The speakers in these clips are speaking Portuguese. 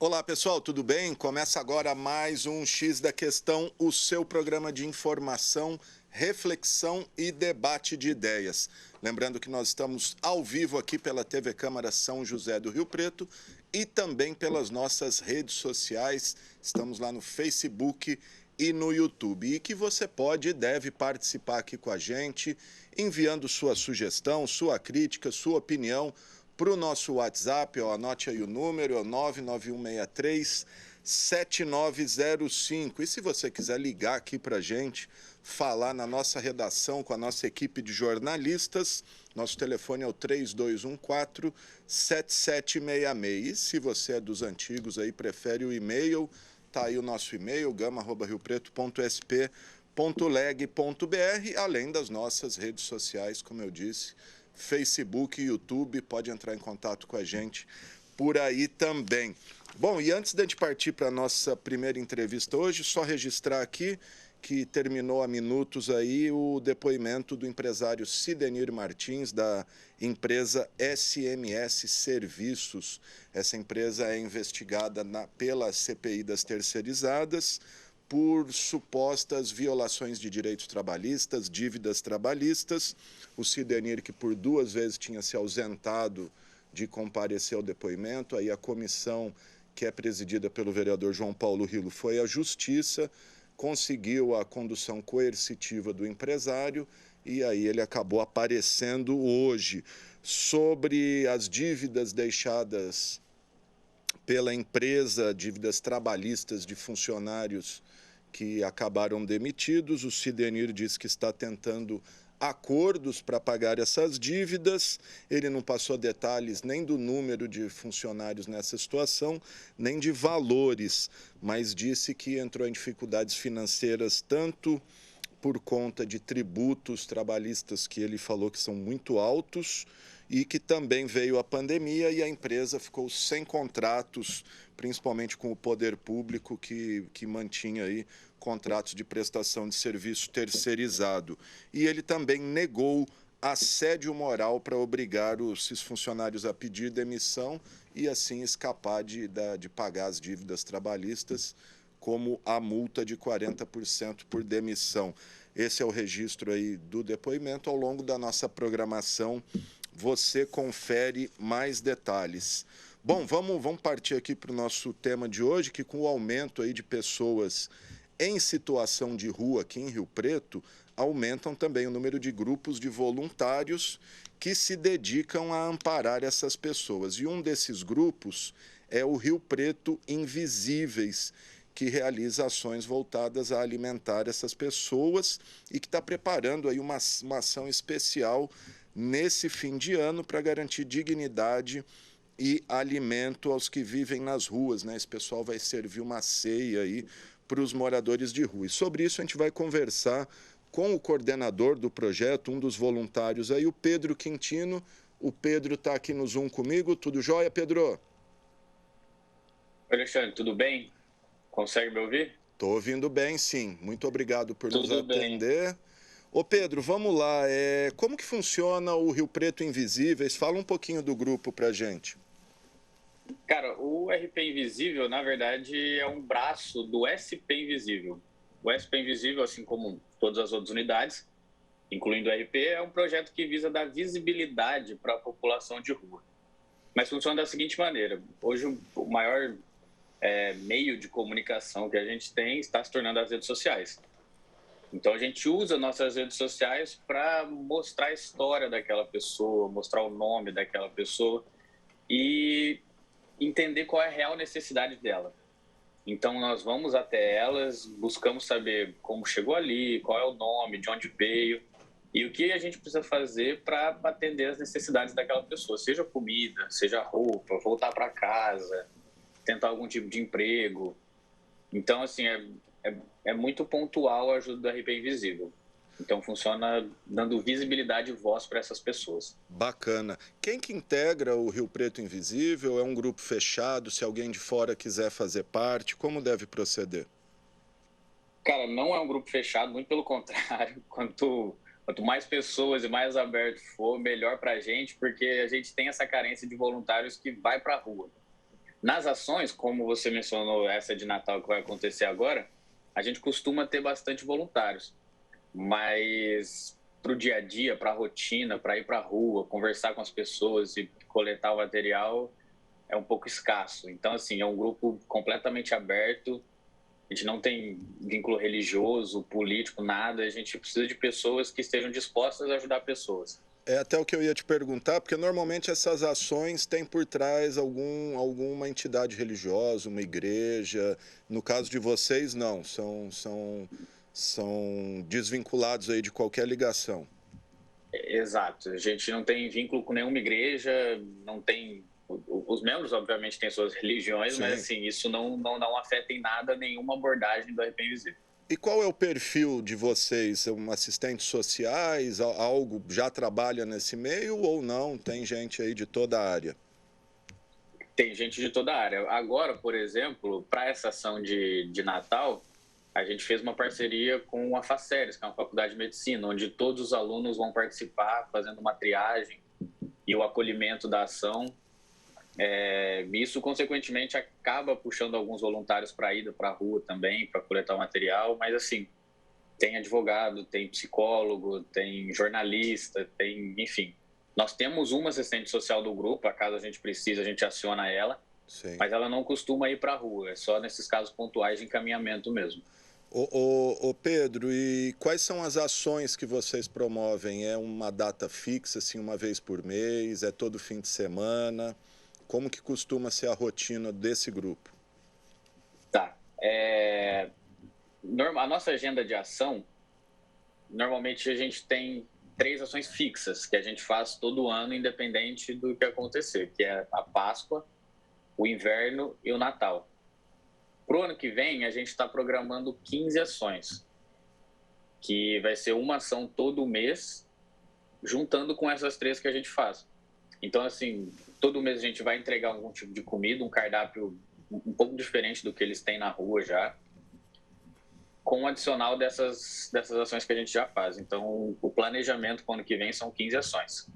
Olá pessoal, tudo bem? Começa agora mais um X da Questão, o seu programa de informação, reflexão e debate de ideias. Lembrando que nós estamos ao vivo aqui pela TV Câmara São José do Rio Preto e também pelas nossas redes sociais. Estamos lá no Facebook e no YouTube. E que você pode e deve participar aqui com a gente, enviando sua sugestão, sua crítica, sua opinião para o nosso WhatsApp, anote aí o número, é 99163-7905. E se você quiser ligar aqui para a gente, falar na nossa redação com a nossa equipe de jornalistas, nosso telefone é o 3214-7766. E se você é dos antigos aí, prefere o e-mail, tá aí o nosso e-mail, gama@riopreto.sp.leg.br, além das nossas redes sociais, como eu disse, Facebook, YouTube, pode entrar em contato com a gente por aí também. Bom, e antes de a gente partir para a nossa primeira entrevista hoje, só registrar aqui que terminou há minutos aí o depoimento do empresário Sidenir Martins, da empresa SMS Serviços. Essa empresa é investigada pela CPI das terceirizadas por supostas violações de direitos trabalhistas, dívidas trabalhistas. O Sidenir, que por 2 vezes tinha se ausentado de comparecer ao depoimento, aí a comissão, que é presidida pelo vereador João Paulo Rilo, foi à Justiça, conseguiu a condução coercitiva do empresário e aí ele acabou aparecendo hoje. Sobre as dívidas deixadas pela empresa, dívidas trabalhistas de funcionários que acabaram demitidos, o Sidenir diz que está tentando acordos para pagar essas dívidas. Ele não passou detalhes nem do número de funcionários nessa situação, nem de valores, mas disse que entrou em dificuldades financeiras tanto por conta de tributos trabalhistas que ele falou que são muito altos e que também veio a pandemia e a empresa ficou sem contratos, principalmente com o poder público que mantinha aí contratos de prestação de serviço terceirizado. E ele também negou assédio moral para obrigar esses funcionários a pedir demissão e assim escapar de pagar as dívidas trabalhistas, como a multa de 40% por demissão. Esse é o registro aí do depoimento. Ao longo da nossa programação, você confere mais detalhes. Bom, vamos partir aqui para o nosso tema de hoje, que com o aumento aí de pessoas em situação de rua aqui em Rio Preto, aumentam também o número de grupos de voluntários que se dedicam a amparar essas pessoas. E um desses grupos é o Rio Preto Invisíveis, que realiza ações voltadas a alimentar essas pessoas e que está preparando aí uma ação especial nesse fim de ano para garantir dignidade e alimento aos que vivem nas ruas, né? Esse pessoal vai servir uma ceia aí para os moradores de rua. E sobre isso a gente vai conversar com o coordenador do projeto, um dos voluntários aí, o Pedro Quintino. O Pedro está aqui no Zoom comigo. Tudo jóia, Pedro? Oi, Alexandre, tudo bem? Consegue me ouvir? Estou ouvindo bem, sim. Muito obrigado por nos Tudo bem. atender. Ô Pedro, vamos lá. Como que funciona o Rio Preto Invisíveis? Fala um pouquinho do grupo para a gente. Cara, o RP Invisível, na verdade, é um braço do SP Invisível. O SP Invisível, assim como todas as outras unidades, incluindo o RP, é um projeto que visa dar visibilidade para a população de rua. Mas funciona da seguinte maneira: hoje o maior meio de comunicação que a gente tem está se tornando as redes sociais. Então a gente usa nossas redes sociais para mostrar a história daquela pessoa, mostrar o nome daquela pessoa e entender qual é a real necessidade dela. Então nós vamos até elas, buscamos saber como chegou ali, qual é o nome, de onde veio e o que a gente precisa fazer para atender as necessidades daquela pessoa, seja comida, seja roupa, voltar para casa, tentar algum tipo de emprego. Então, assim, é muito pontual a ajuda do RP Invisível. Então, funciona dando visibilidade e voz para essas pessoas. Bacana. Quem que integra o Rio Preto Invisível? É um grupo fechado? Se alguém de fora quiser fazer parte, como deve proceder? Cara, não é um grupo fechado, muito pelo contrário. Quanto mais pessoas e mais aberto for, melhor para a gente, porque a gente tem essa carência de voluntários que vai para a rua. Nas ações, como você mencionou, essa de Natal que vai acontecer agora, a gente costuma ter bastante voluntários, mas para o dia a dia, para a rotina, para ir para a rua, conversar com as pessoas e coletar o material, é um pouco escasso. Então, assim, é um grupo completamente aberto, a gente não tem vínculo religioso, político, nada, a gente precisa de pessoas que estejam dispostas a ajudar pessoas. É até o que eu ia te perguntar, porque normalmente essas ações têm por trás alguma entidade religiosa, uma igreja. No caso de vocês, não, são desvinculados aí de qualquer ligação. Exato, a gente não tem vínculo com nenhuma igreja, não tem. Os membros, obviamente, têm suas religiões, mas Sim. assim, isso não afeta em nada nenhuma abordagem do RP Invisível. E qual é o perfil de vocês? São assistentes sociais? Algo já trabalha nesse meio ou não? Tem gente aí de toda a área? Tem gente de toda a área. Agora, por exemplo, para essa ação de Natal, a gente fez uma parceria com a FACERES, que é uma faculdade de medicina, onde todos os alunos vão participar, fazendo uma triagem e o acolhimento da ação. Isso, consequentemente, acaba puxando alguns voluntários para a ida para a rua também, para coletar o material, mas assim, tem advogado, tem psicólogo, tem jornalista, tem, enfim. Nós temos uma assistente social do grupo, caso a gente precise, a gente aciona ela, Sim. mas ela não costuma ir para a rua, é só nesses casos pontuais de encaminhamento mesmo. Ô Pedro, e quais são as ações que vocês promovem? É uma data fixa, assim, uma vez por mês? É todo fim de semana? Como que costuma ser a rotina desse grupo? Tá. A nossa agenda de ação, normalmente a gente tem 3 ações fixas que a gente faz todo ano, independente do que acontecer, que é a Páscoa, o inverno e o Natal. Para o ano que vem, a gente está programando 15 ações, que vai ser uma ação todo mês, juntando com essas 3 que a gente faz. Então, assim, todo mês a gente vai entregar algum tipo de comida, um cardápio um pouco diferente do que eles têm na rua já, com o adicional dessas ações que a gente já faz. Então, o planejamento para o ano que vem são 15 ações.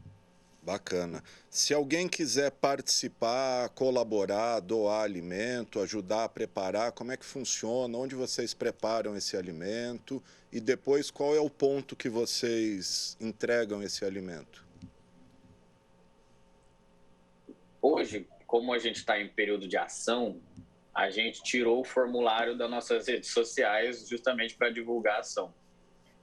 Bacana. Se alguém quiser participar, colaborar, doar alimento, ajudar a preparar, como é que funciona? Onde vocês preparam esse alimento? E depois, qual é o ponto que vocês entregam esse alimento? Hoje, como a gente está em período de ação, a gente tirou o formulário das nossas redes sociais justamente para divulgar a ação.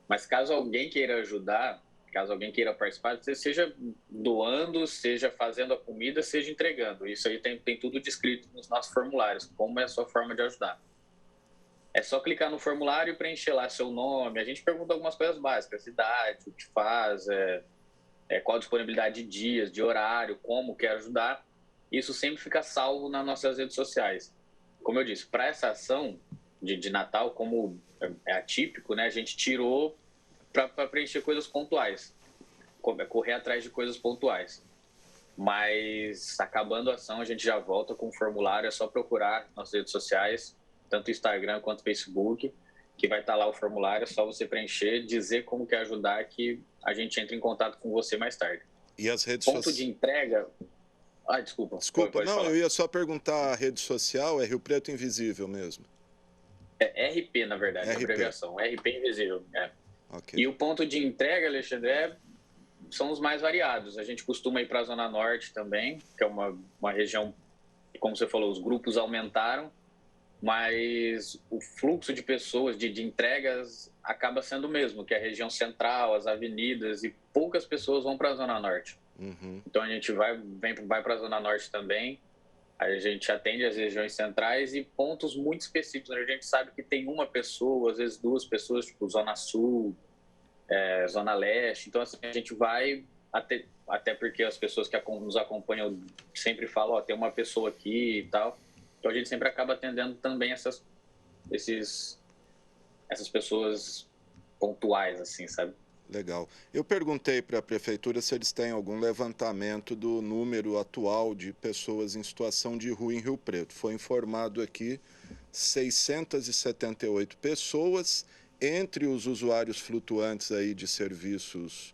Mas caso alguém queira ajudar, caso alguém queira participar, seja doando, seja fazendo a comida, seja entregando. Isso aí tem tudo descrito nos nossos formulários, como é a sua forma de ajudar. É só clicar no formulário e preencher lá seu nome. A gente pergunta algumas coisas básicas, idade, o que faz, qual a disponibilidade de dias, de horário, como quer ajudar. Isso sempre fica salvo nas nossas redes sociais. Como eu disse, para essa ação de Natal, como é atípico, né, a gente tirou para preencher coisas pontuais, correr atrás de coisas pontuais. Mas acabando a ação, a gente já volta com o formulário, é só procurar nas redes sociais, tanto Instagram quanto Facebook, que vai estar lá o formulário, é só você preencher, dizer como quer ajudar, que a gente entra em contato com você mais tarde. E as redes Ponto de entrega... desculpa. Desculpa, pode não, falar. eu ia só perguntar, a rede social é Rio Preto Invisível mesmo? É RP, na verdade, RP. A abreviação. RP Invisível, Okay. E o ponto de entrega, Alexandre, são os mais variados. A gente costuma ir para a Zona Norte também, que é uma região, como você falou, os grupos aumentaram, mas o fluxo de pessoas, de entregas, acaba sendo o mesmo, que é a região central, as avenidas, e poucas pessoas vão para a Zona Norte. Uhum. Então a gente vai para a Zona Norte também, a gente atende as regiões centrais e pontos muito específicos, onde a gente sabe que tem uma pessoa, às vezes 2 pessoas, tipo Zona Sul, Zona Leste. Então, assim, a gente vai, até porque as pessoas que nos acompanham sempre falam, tem uma pessoa aqui e tal. Então, a gente sempre acaba atendendo também essas pessoas pontuais, assim, sabe? Legal. Eu perguntei para a prefeitura se eles têm algum levantamento do número atual de pessoas em situação de rua em Rio Preto. Foi informado aqui 678 pessoas, entre os usuários flutuantes aí de serviços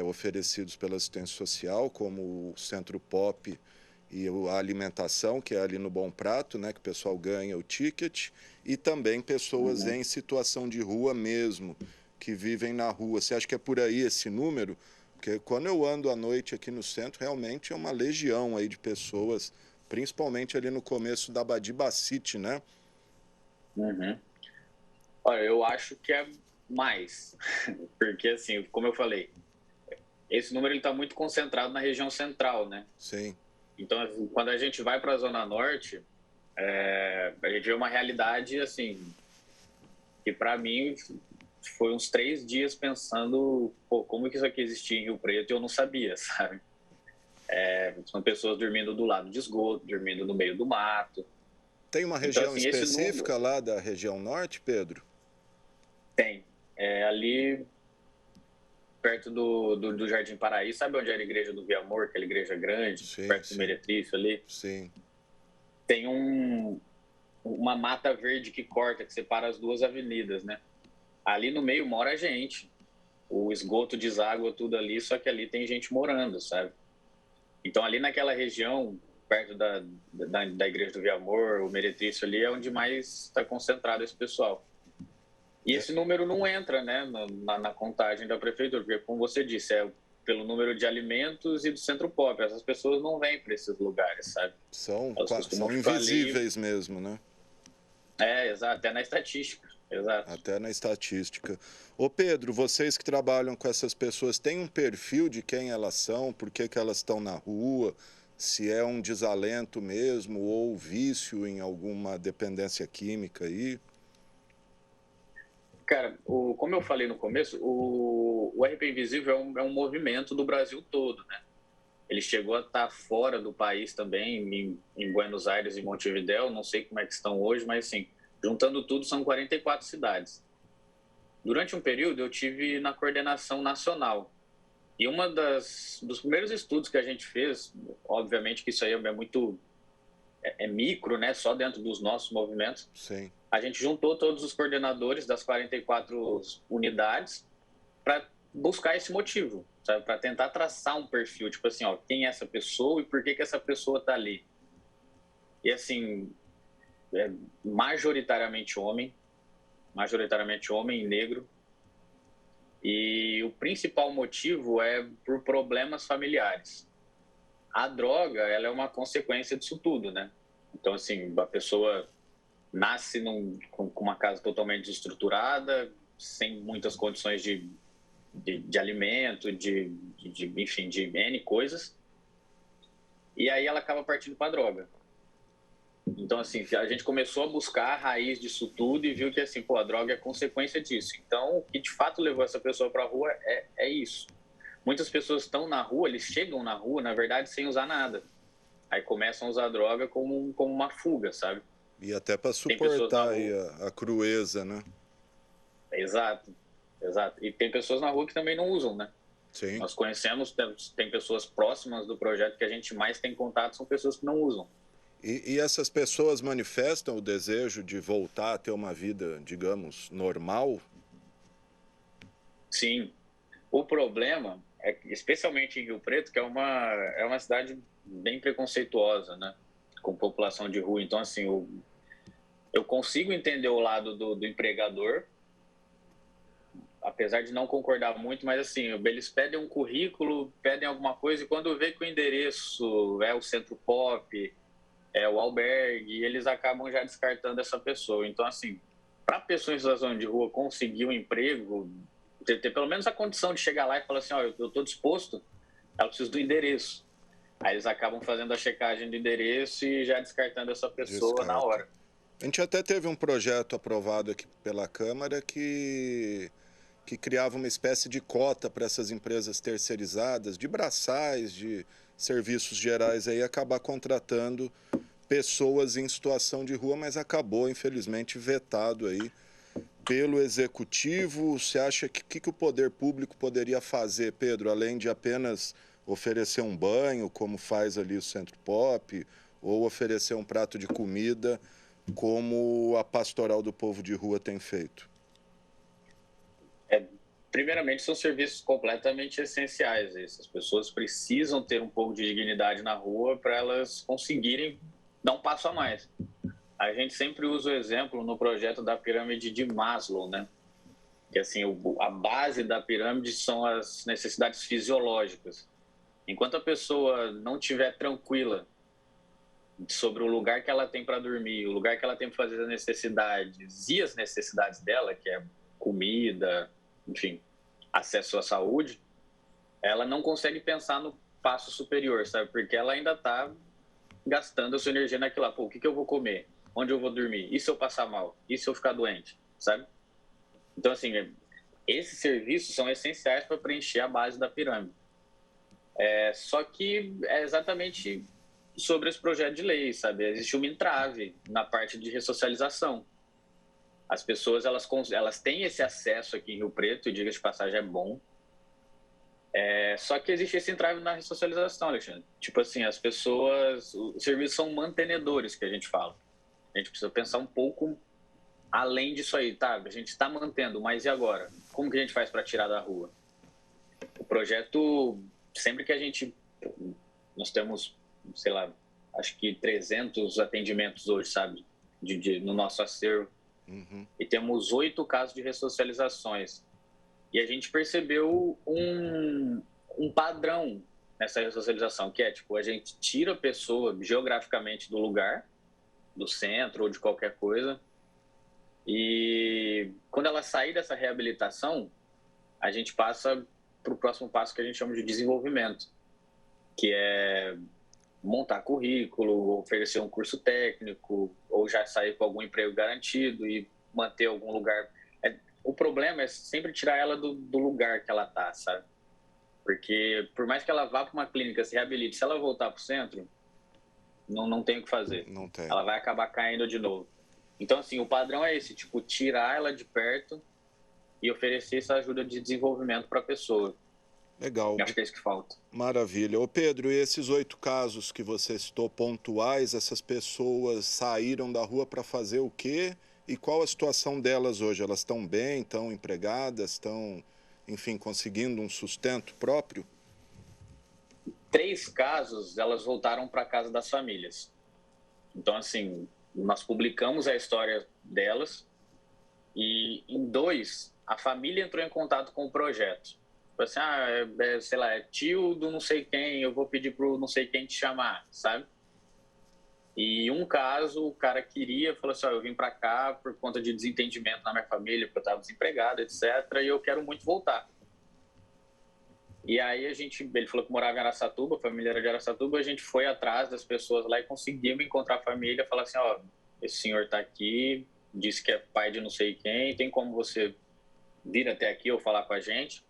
oferecidos pela assistência social, como o Centro Pop e a alimentação, que é ali no Bom Prato, né, que o pessoal ganha o ticket, e também pessoas em situação de rua mesmo, que vivem na rua. Você acha que é por aí esse número? Porque quando eu ando à noite aqui no centro, realmente é uma legião aí de pessoas, principalmente ali no começo da Badibacite, né? Uhum. Olha, eu acho que é mais, porque assim, como eu falei, esse número está muito concentrado na região central, né? Sim. Então, assim, quando a gente vai para a Zona Norte, a gente vê uma realidade, assim, que para mim foi uns 3 dias pensando, pô, como que isso aqui existia em Rio Preto e eu não sabia, sabe? São pessoas dormindo do lado de esgoto, dormindo no meio do mato. Tem uma Então, região assim, esse número específica lá da região norte, Pedro? tem. Ali perto do Jardim Paraíso, sabe onde era a igreja do Viamor, aquela igreja grande, Sim, perto do sim, Meretrício ali? sim. Tem uma mata verde que corta, que separa as duas avenidas, né? Ali no meio mora gente. O esgoto deságua tudo ali, só que ali tem gente morando, sabe? Então ali naquela região, perto da igreja do Viamor, o Meretrício ali, é onde mais está concentrado esse pessoal. E É, esse número não entra, né, na contagem da prefeitura, porque, como você disse, é pelo número de alimentos e do centro pop. Essas pessoas não vêm para esses lugares, sabe? Elas costumam são ficar ali. invisíveis mesmo, né? Exato, até na estatística. Exato. Até na estatística. Ô Pedro, vocês que trabalham com essas pessoas, têm um perfil de quem elas são, por que que elas estão na rua, se é um desalento mesmo ou vício em alguma dependência química aí? Cara, como eu falei no começo, o RP Invisível é um movimento do Brasil todo, né? Ele chegou a estar fora do país também, em Buenos Aires e Montevidéu, não sei como é que estão hoje, mas assim, juntando tudo são 44 cidades. Durante um período eu tive na coordenação nacional. E dos primeiros estudos que a gente fez, obviamente que isso aí é muito micro, né, só dentro dos nossos movimentos, Sim. a gente juntou todos os coordenadores das 44 unidades para buscar esse motivo, sabe? Para tentar traçar um perfil, tipo assim, ó, quem é essa pessoa e por que essa pessoa está ali. E assim, é majoritariamente homem e negro. E o principal motivo é por problemas familiares. A droga, ela é uma consequência disso tudo, né? Então, assim, a pessoa nasce com uma casa totalmente desestruturada, sem muitas condições de alimento, enfim, de N coisas, e aí ela acaba partindo para a droga. Então, assim, a gente começou a buscar a raiz disso tudo e viu que, assim, pô, a droga é consequência disso. Então, o que de fato levou essa pessoa para a rua é isso. Muitas pessoas estão na rua, eles chegam na rua, na verdade, sem usar nada. Aí começam a usar a droga como uma fuga, sabe? E até para Tem pessoas na suportar aí rua. a crueza, né? Exato, exato. E tem pessoas na rua que também não usam, né? Sim. Nós conhecemos, tem pessoas próximas do projeto que a gente mais tem contato, são pessoas que não usam. E essas pessoas manifestam o desejo de voltar a ter uma vida, digamos, normal? Sim. O problema é que, especialmente em Rio Preto, que é uma cidade bem preconceituosa, né? Com população de rua. Então, assim, eu consigo entender o lado do empregador, apesar de não concordar muito, mas assim, eles pedem um currículo, pedem alguma coisa, e quando vê que o endereço é o Centro Pop, é o albergue, eles acabam já descartando essa pessoa. Então, assim, para a pessoa em situação de rua conseguir um emprego, ter pelo menos a condição de chegar lá e falar assim, ó, eu estou disposto, ela precisa do endereço. Aí eles acabam fazendo a checagem do endereço e já descartando essa pessoa na Descarta. hora. A gente até teve um projeto aprovado aqui pela Câmara que criava uma espécie de cota para essas empresas terceirizadas, de braçais, de serviços gerais, aí acabar contratando pessoas em situação de rua, mas acabou, infelizmente, vetado aí pelo executivo. Você acha que o poder público poderia fazer, Pedro, além de apenas oferecer um banho, como faz ali o Centro Pop, ou oferecer um prato de comida, como a Pastoral do Povo de Rua tem feito? É Primeiramente, são serviços completamente essenciais. As pessoas precisam ter um pouco de dignidade na rua para elas conseguirem dar um passo a mais. A gente sempre usa o exemplo no projeto da pirâmide de Maslow, né? Que assim, a base da pirâmide são as necessidades fisiológicas. Enquanto a pessoa não estiver tranquila sobre o lugar que ela tem para dormir, o lugar que ela tem para fazer as necessidades e as necessidades dela, que é comida, enfim, acesso à saúde, ela não consegue pensar no passo superior, sabe? Porque ela ainda está gastando a sua energia naquilo lá. Pô, o que eu vou comer? Onde eu vou dormir? E se eu passar mal? E se eu ficar doente? Sabe? Então, assim, esses serviços são essenciais para preencher a base da pirâmide. Só que é exatamente sobre esse projeto de lei, sabe? Existe uma entrave na parte de ressocialização. As pessoas, elas têm esse acesso aqui em Rio Preto, e diga-se de passagem, é bom. Só que existe esse entrave na ressocialização, Alexandre. Tipo assim, as pessoas... Os serviços são mantenedores, que a gente fala. A gente precisa pensar um pouco além disso aí, tá? A gente está mantendo, mas e agora? Como que a gente faz para tirar da rua? O projeto, sempre que a gente... Nós temos, sei lá, acho que 300 atendimentos hoje, sabe? No nosso acervo. Uhum. E temos 8 casos de ressocializações. E a gente percebeu um padrão nessa ressocialização, que é, tipo, a gente tira a pessoa geograficamente do lugar, do centro ou de qualquer coisa, e quando ela sair dessa reabilitação, a gente passa para o próximo passo que a gente chama de desenvolvimento, que é montar currículo, oferecer um curso técnico, ou já sair com algum emprego garantido e manter algum lugar. O problema é sempre tirar ela do lugar que ela está, sabe? Porque por mais que ela vá para uma clínica, se reabilite, se ela voltar para o centro, não tem o que fazer. Não tem. Ela vai acabar caindo de novo. Então, assim, o padrão é esse, tipo, tirar ela de perto e oferecer essa ajuda de desenvolvimento para a pessoa. Legal. Eu acho que é isso que falta. Maravilha. Ô Pedro, e esses 8 casos que você citou pontuais, essas pessoas saíram da rua para fazer o quê? E qual a situação delas hoje? Elas estão bem, estão empregadas, estão, enfim, conseguindo um sustento próprio? 3 casos, elas voltaram para a casa das famílias. Então, assim, nós publicamos a história delas e em 2, a família entrou em contato com o projeto. Tipo assim, sei lá, é tio do não sei quem, eu vou pedir pro não sei quem te chamar, sabe? E um caso, o cara falou assim, eu vim para cá por conta de desentendimento na minha família, porque eu estava desempregado, etc. E eu quero muito voltar. E aí ele falou que morava em Araçatuba, a família era de Araçatuba, a gente foi atrás das pessoas lá e conseguimos encontrar a família, falar assim, esse senhor está aqui, disse que é pai de não sei quem, tem como você vir até aqui ou falar com a gente?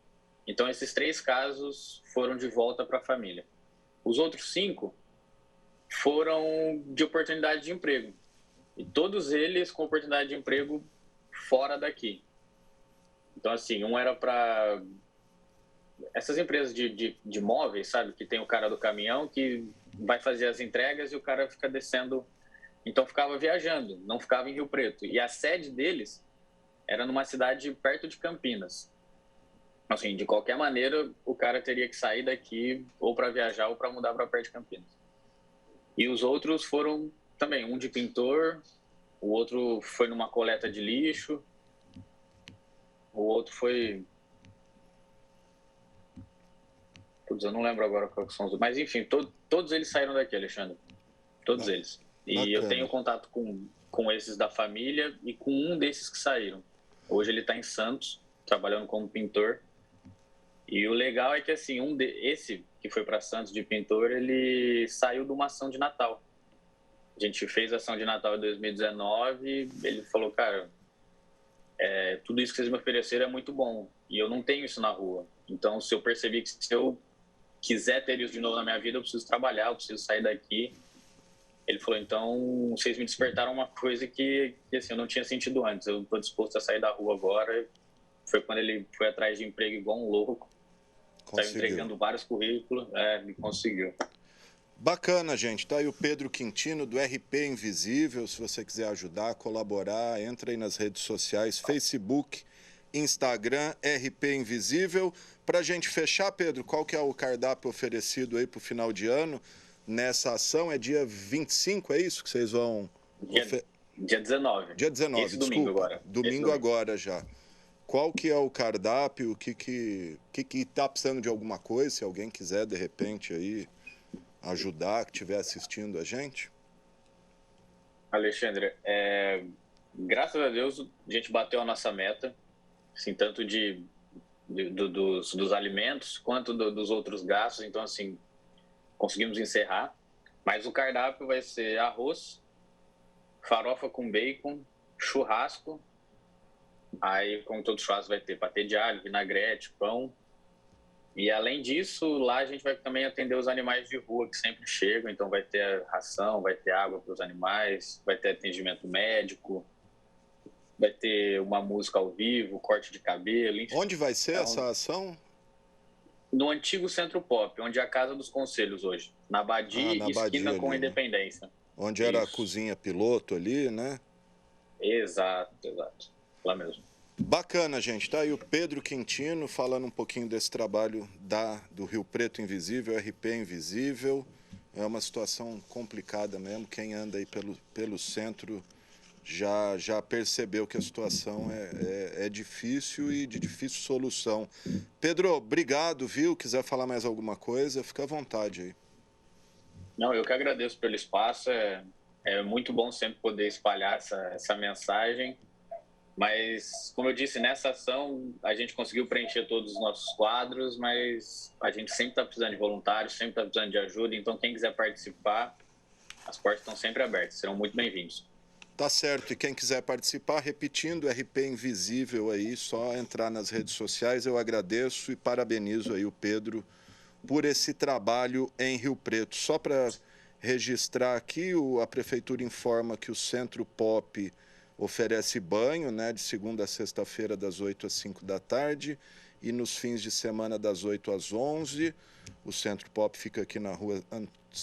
Então, esses 3 casos foram de volta para a família. Os outros 5 foram de oportunidade de emprego. E todos eles com oportunidade de emprego fora daqui. Então, assim, um era para essas empresas de móveis, sabe? Que tem o cara do caminhão que vai fazer as entregas e o cara fica descendo. Então, ficava viajando, não ficava em Rio Preto. E a sede deles era numa cidade perto de Campinas. Assim, de qualquer maneira, o cara teria que sair daqui ou para viajar ou para mudar para perto de Campinas. E os outros foram também, um de pintor, o outro foi numa coleta de lixo, o outro foi... Putz, eu não lembro agora quais são os... Mas, enfim, todos eles saíram daqui, Alexandre. Todos eles. E bacana. Eu tenho contato com esses da família e com um desses que saíram. Hoje ele está em Santos, trabalhando como pintor. E o legal é que, assim, esse que foi para Santos de pintor, ele saiu de uma ação de Natal. A gente fez a ação de Natal em 2019, ele falou, cara, tudo isso que vocês me ofereceram é muito bom, e eu não tenho isso na rua. Então, se eu percebi que se eu quiser ter isso de novo na minha vida, eu preciso trabalhar, eu preciso sair daqui. Ele falou, então, vocês me despertaram uma coisa que assim, eu não tinha sentido antes, eu estou disposto a sair da rua agora. Foi quando ele foi atrás de emprego igual um louco. Saiu entregando vários currículos, me conseguiu. Bacana, gente. Tá aí o Pedro Quintino, do RP Invisível. Se você quiser ajudar, colaborar, entra aí nas redes sociais, Facebook, Instagram, RP Invisível. Para a gente fechar, Pedro, qual que é o cardápio oferecido aí para o final de ano nessa ação? É dia 25, é isso que vocês vão... Dia 19. Dia 19, Esse desculpa. Domingo agora. Domingo agora já. Qual que é o cardápio? O que está precisando de alguma coisa? Se alguém quiser, de repente, aí ajudar, que estiver assistindo a gente. Alexandre, graças a Deus a gente bateu a nossa meta, assim, tanto dos alimentos quanto dos outros gastos. Então, assim, conseguimos encerrar. Mas o cardápio vai ser arroz, farofa com bacon, churrasco. Aí, como todo churrasco, vai ter patê de alho, vinagrete, pão. E, além disso, lá a gente vai também atender os animais de rua que sempre chegam. Então, vai ter ração, vai ter água para os animais, vai ter atendimento médico, vai ter uma música ao vivo, corte de cabelo, enfim. Onde vai ser essa ação? No antigo Centro Pop, onde é a Casa dos Conselhos hoje. Na Badia, na esquina Badia com ali, Independência. Né? Onde era a cozinha piloto ali, né? Exato. Lá mesmo. Bacana, gente. Tá aí o Pedro Quintino falando um pouquinho desse trabalho do Rio Preto Invisível, RP Invisível. É uma situação complicada mesmo. Quem anda aí pelo centro já percebeu que a situação é difícil e de difícil solução. Pedro, obrigado, viu? Quiser falar mais alguma coisa, fica à vontade aí. Não, eu que agradeço pelo espaço. É muito bom sempre poder espalhar essa mensagem. Mas, como eu disse, nessa ação a gente conseguiu preencher todos os nossos quadros, mas a gente sempre está precisando de voluntários, sempre está precisando de ajuda. Então, quem quiser participar, as portas estão sempre abertas, serão muito bem-vindos. Tá certo. E quem quiser participar, repetindo, RP Invisível aí, só entrar nas redes sociais. Eu agradeço e parabenizo aí o Pedro por esse trabalho em Rio Preto. Só para registrar aqui, a Prefeitura informa que o Centro Pop oferece banho, né, de segunda a sexta-feira, das 8 às 5 da tarde, e nos fins de semana, das 8 às 11. O Centro Pop fica aqui na rua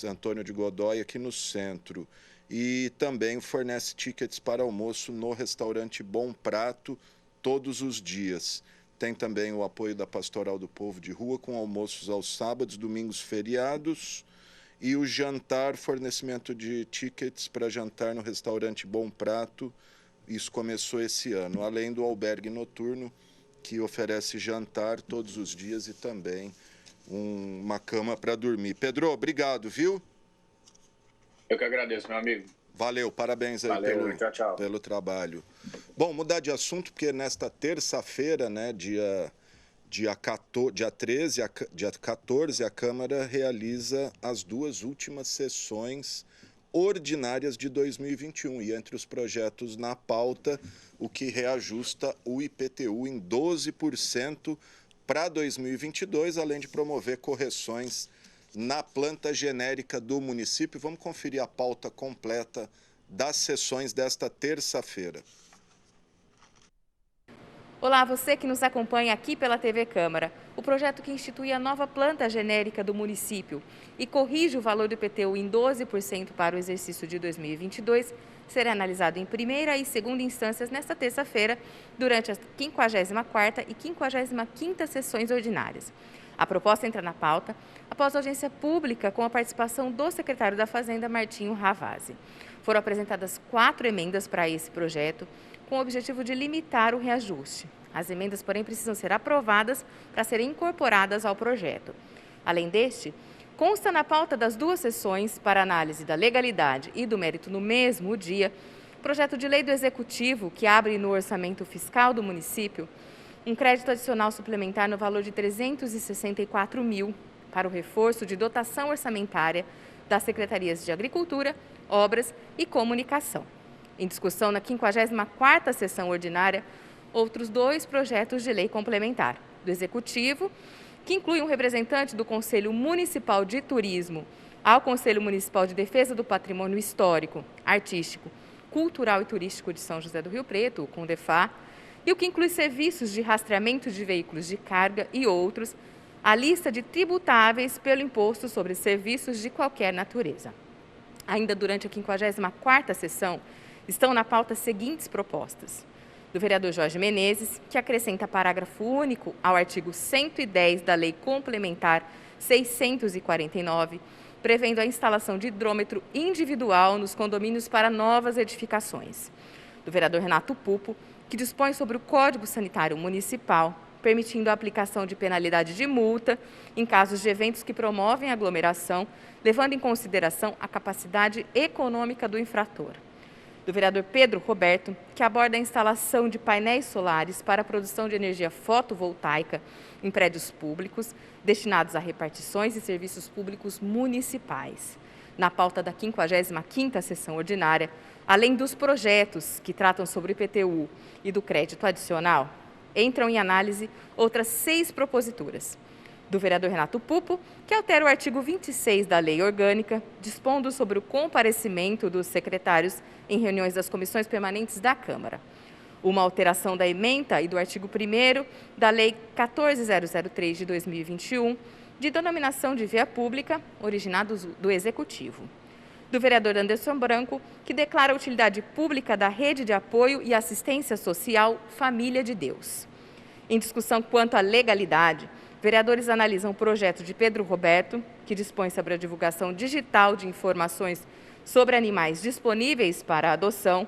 Antônio de Godoy, aqui no centro. E também fornece tickets para almoço no restaurante Bom Prato, todos os dias. Tem também o apoio da Pastoral do Povo de Rua, com almoços aos sábados, domingos, feriados. E o jantar, fornecimento de tickets para jantar no restaurante Bom Prato. Isso começou esse ano, além do albergue noturno, que oferece jantar todos os dias e também uma cama para dormir. Pedro, obrigado, viu? Eu que agradeço, meu amigo. Valeu, parabéns aí tchau. Pelo trabalho. Bom, mudar de assunto, porque nesta terça-feira, né, dia 14, a Câmara realiza as duas últimas sessões ordinárias de 2021. E entre os projetos na pauta, o que reajusta o IPTU em 12% para 2022, além de promover correções na planta genérica do município. Vamos conferir a pauta completa das sessões desta terça-feira. Olá, você que nos acompanha aqui pela TV Câmara. O projeto que institui a nova planta genérica do município e corrige o valor do IPTU em 12% para o exercício de 2022 será analisado em primeira e segunda instâncias nesta terça-feira, durante as 54ª e 55ª sessões ordinárias. A proposta entra na pauta após audiência pública com a participação do secretário da Fazenda, Martinho Ravazzi. Foram apresentadas 4 emendas para esse projeto, com o objetivo de limitar o reajuste. As emendas, porém, precisam ser aprovadas para serem incorporadas ao projeto. Além deste, consta na pauta das duas sessões, para análise da legalidade e do mérito no mesmo dia, projeto de lei do Executivo que abre no orçamento fiscal do município um crédito adicional suplementar no valor de R$ 364 mil para o reforço de dotação orçamentária das Secretarias de Agricultura, Obras e Comunicação. Em discussão na 54ª sessão ordinária, outros 2 projetos de lei complementar do Executivo, que inclui um representante do Conselho Municipal de Turismo ao Conselho Municipal de Defesa do Patrimônio Histórico, Artístico, Cultural e Turístico de São José do Rio Preto, o CONDEFA, e o que inclui serviços de rastreamento de veículos de carga e outros, a lista de tributáveis pelo imposto sobre serviços de qualquer natureza. Ainda durante a 54ª sessão, estão na pauta as seguintes propostas: do vereador Jorge Menezes, que acrescenta parágrafo único ao artigo 110 da Lei Complementar 649, prevendo a instalação de hidrômetro individual nos condomínios para novas edificações. Do vereador Renato Pupo, que dispõe sobre o Código Sanitário Municipal, permitindo a aplicação de penalidade de multa em casos de eventos que promovem aglomeração, levando em consideração a capacidade econômica do infrator. Do vereador Pedro Roberto, que aborda a instalação de painéis solares para a produção de energia fotovoltaica em prédios públicos, destinados a repartições e serviços públicos municipais. Na pauta da 55ª sessão ordinária, além dos projetos que tratam sobre o IPTU e do crédito adicional, entram em análise outras 6 proposituras. Do vereador Renato Pupo, que altera o artigo 26 da Lei Orgânica, dispondo sobre o comparecimento dos secretários em reuniões das comissões permanentes da Câmara. Uma alteração da ementa e do artigo 1º da Lei 14.003 de 2021, de denominação de via pública, originados do Executivo. Do vereador Anderson Branco, que declara a utilidade pública da Rede de Apoio e Assistência Social Família de Deus. Em discussão quanto à legalidade, vereadores analisam o projeto de Pedro Roberto, que dispõe sobre a divulgação digital de informações sobre animais disponíveis para adoção.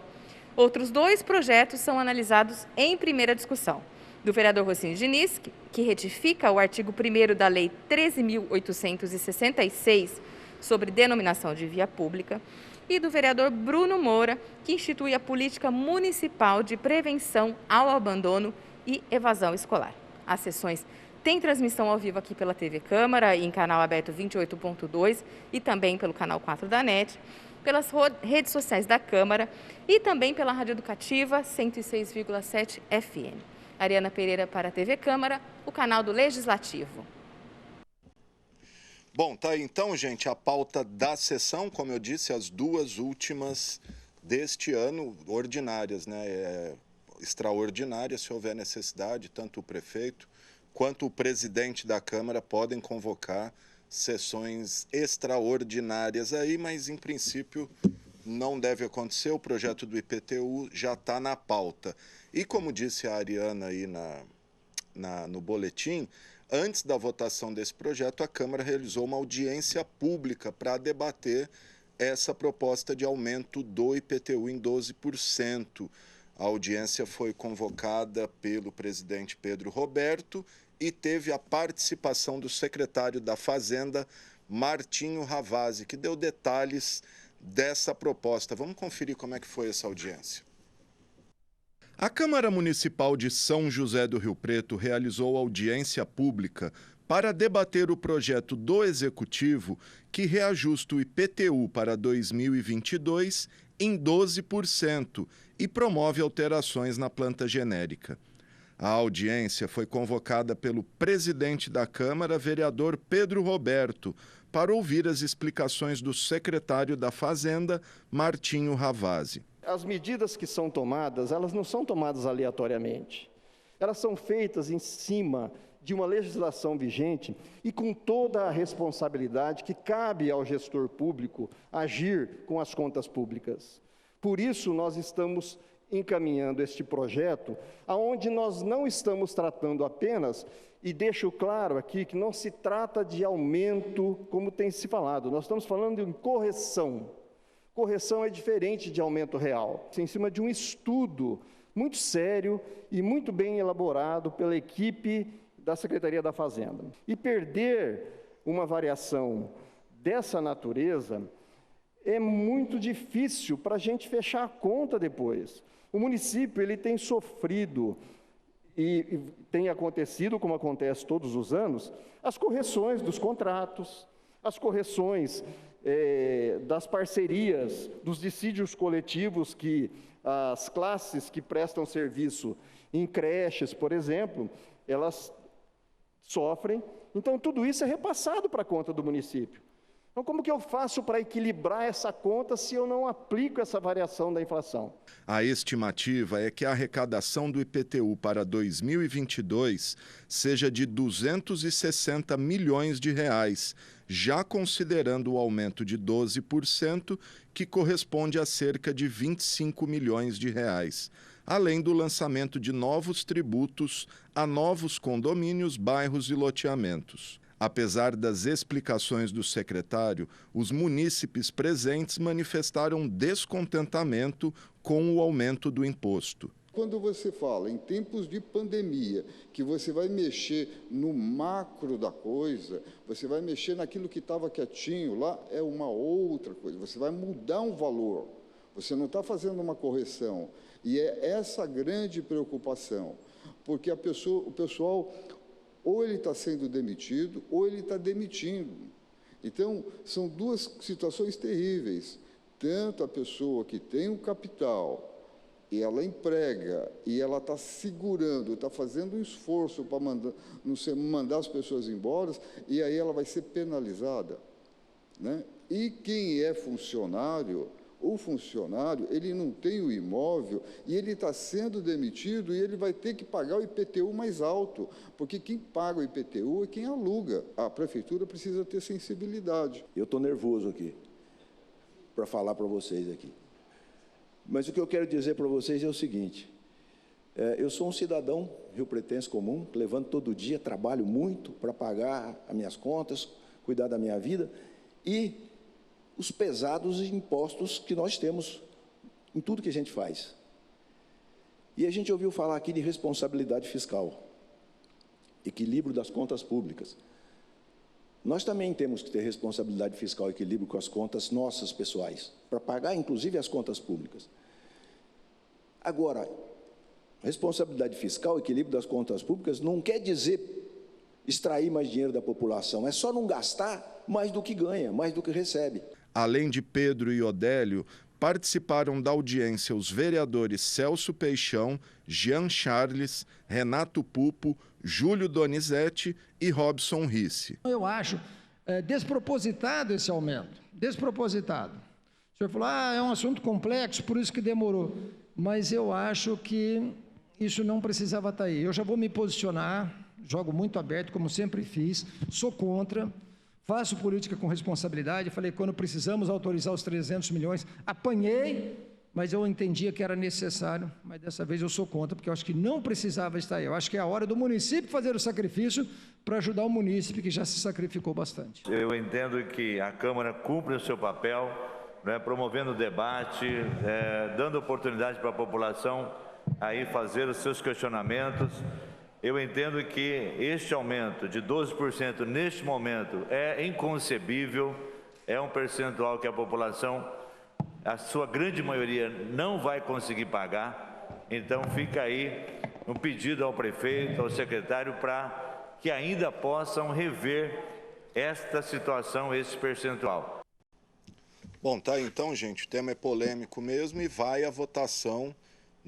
Outros 2 projetos são analisados em primeira discussão. Do vereador Rocinho Diniz, que retifica o artigo 1º da Lei 13.866, sobre denominação de via pública, e do vereador Bruno Moura, que institui a política municipal de prevenção ao abandono e evasão escolar. As sessões têm transmissão ao vivo aqui pela TV Câmara, em canal aberto 28.2 e também pelo canal 4 da NET, pelas redes sociais da Câmara e também pela Rádio Educativa 106,7 FM. Ariana Pereira para a TV Câmara, o canal do Legislativo. Bom, tá aí então, gente, a pauta da sessão, como eu disse, as 2 últimas deste ano, ordinárias, né? Extraordinárias, se houver necessidade, tanto o prefeito quanto o presidente da Câmara podem convocar sessões extraordinárias aí, mas em princípio não deve acontecer, o projeto do IPTU já está na pauta. E como disse a Ariana aí no boletim, antes da votação desse projeto, a Câmara realizou uma audiência pública para debater essa proposta de aumento do IPTU em 12%. A audiência foi convocada pelo presidente Pedro Roberto e teve a participação do secretário da Fazenda, Martinho Ravazzi, que deu detalhes dessa proposta. Vamos conferir como é que foi essa audiência. A Câmara Municipal de São José do Rio Preto realizou audiência pública para debater o projeto do Executivo que reajusta o IPTU para 2022 em 12% e promove alterações na planta genérica. A audiência foi convocada pelo presidente da Câmara, vereador Pedro Roberto, para ouvir as explicações do secretário da Fazenda, Martinho Ravazzi. As medidas que são tomadas, elas não são tomadas aleatoriamente. Elas são feitas em cima de uma legislação vigente e com toda a responsabilidade que cabe ao gestor público agir com as contas públicas. Por isso, nós estamos encaminhando este projeto, aonde nós não estamos tratando apenas, e deixo claro aqui que não se trata de aumento, como tem se falado, nós estamos falando de correção. Correção é diferente de aumento real. Em cima de um estudo muito sério e muito bem elaborado pela equipe da Secretaria da Fazenda. E perder uma variação dessa natureza é muito difícil para a gente fechar a conta depois. O município ele tem sofrido e tem acontecido, como acontece todos os anos, as correções dos contratos, as correções das parcerias, dos dissídios coletivos que as classes que prestam serviço em creches, por exemplo, elas sofrem. Então, tudo isso é repassado para a conta do município. Então, como que eu faço para equilibrar essa conta se eu não aplico essa variação da inflação? A estimativa é que a arrecadação do IPTU para 2022 seja de R$ 260 milhões, já considerando o aumento de 12%, que corresponde a cerca de R$ 25 milhões, além do lançamento de novos tributos a novos condomínios, bairros e loteamentos. Apesar das explicações do secretário, os munícipes presentes manifestaram descontentamento com o aumento do imposto. Quando você fala em tempos de pandemia, que você vai mexer no macro da coisa, você vai mexer naquilo que estava quietinho, lá é uma outra coisa, você vai mudar um valor, você não está fazendo uma correção. E é essa grande preocupação, porque o pessoal, ou ele está sendo demitido, ou ele está demitindo. Então, são duas situações terríveis. Tanto a pessoa que tem um capital, e ela emprega, e ela está segurando, está fazendo um esforço para mandar as pessoas embora, e aí ela vai ser penalizada, né? E quem é funcionário, o funcionário, ele não tem o imóvel e ele está sendo demitido e ele vai ter que pagar o IPTU mais alto, porque quem paga o IPTU é quem aluga. A prefeitura precisa ter sensibilidade. Eu estou nervoso aqui, para falar para vocês aqui. Mas o que eu quero dizer para vocês é o seguinte, eu sou um cidadão riopretense comum, levanto todo dia, trabalho muito para pagar as minhas contas, cuidar da minha vida e os pesados impostos que nós temos em tudo que a gente faz. E a gente ouviu falar aqui de responsabilidade fiscal, equilíbrio das contas públicas. Nós também temos que ter responsabilidade fiscal e equilíbrio com as contas nossas pessoais, para pagar, inclusive, as contas públicas. Agora, responsabilidade fiscal, equilíbrio das contas públicas, não quer dizer extrair mais dinheiro da população, é só não gastar mais do que ganha, mais do que recebe. Além de Pedro e Odélio, participaram da audiência os vereadores Celso Peixão, Jean Charles, Renato Pupo, Júlio Donizete e Robson Risse. Eu acho despropositado esse aumento, despropositado. O senhor falou, é um assunto complexo, por isso que demorou. Mas eu acho que isso não precisava estar aí. Eu já vou me posicionar, jogo muito aberto, como sempre fiz, sou contra. Faço política com responsabilidade, falei, quando precisamos autorizar os 300 milhões, apanhei, mas eu entendia que era necessário, mas dessa vez eu sou contra, porque eu acho que não precisava estar aí. Eu acho que é a hora do município fazer o sacrifício para ajudar o munícipe que já se sacrificou bastante. Eu entendo que a Câmara cumpre o seu papel, né, promovendo o debate, dando oportunidade para a população aí fazer os seus questionamentos. Eu entendo que este aumento de 12% neste momento é inconcebível, é um percentual que a população, a sua grande maioria, não vai conseguir pagar. Então fica aí um pedido ao prefeito, ao secretário, para que ainda possam rever esta situação, esse percentual. Bom, tá, então, gente, o tema é polêmico mesmo e vai à votação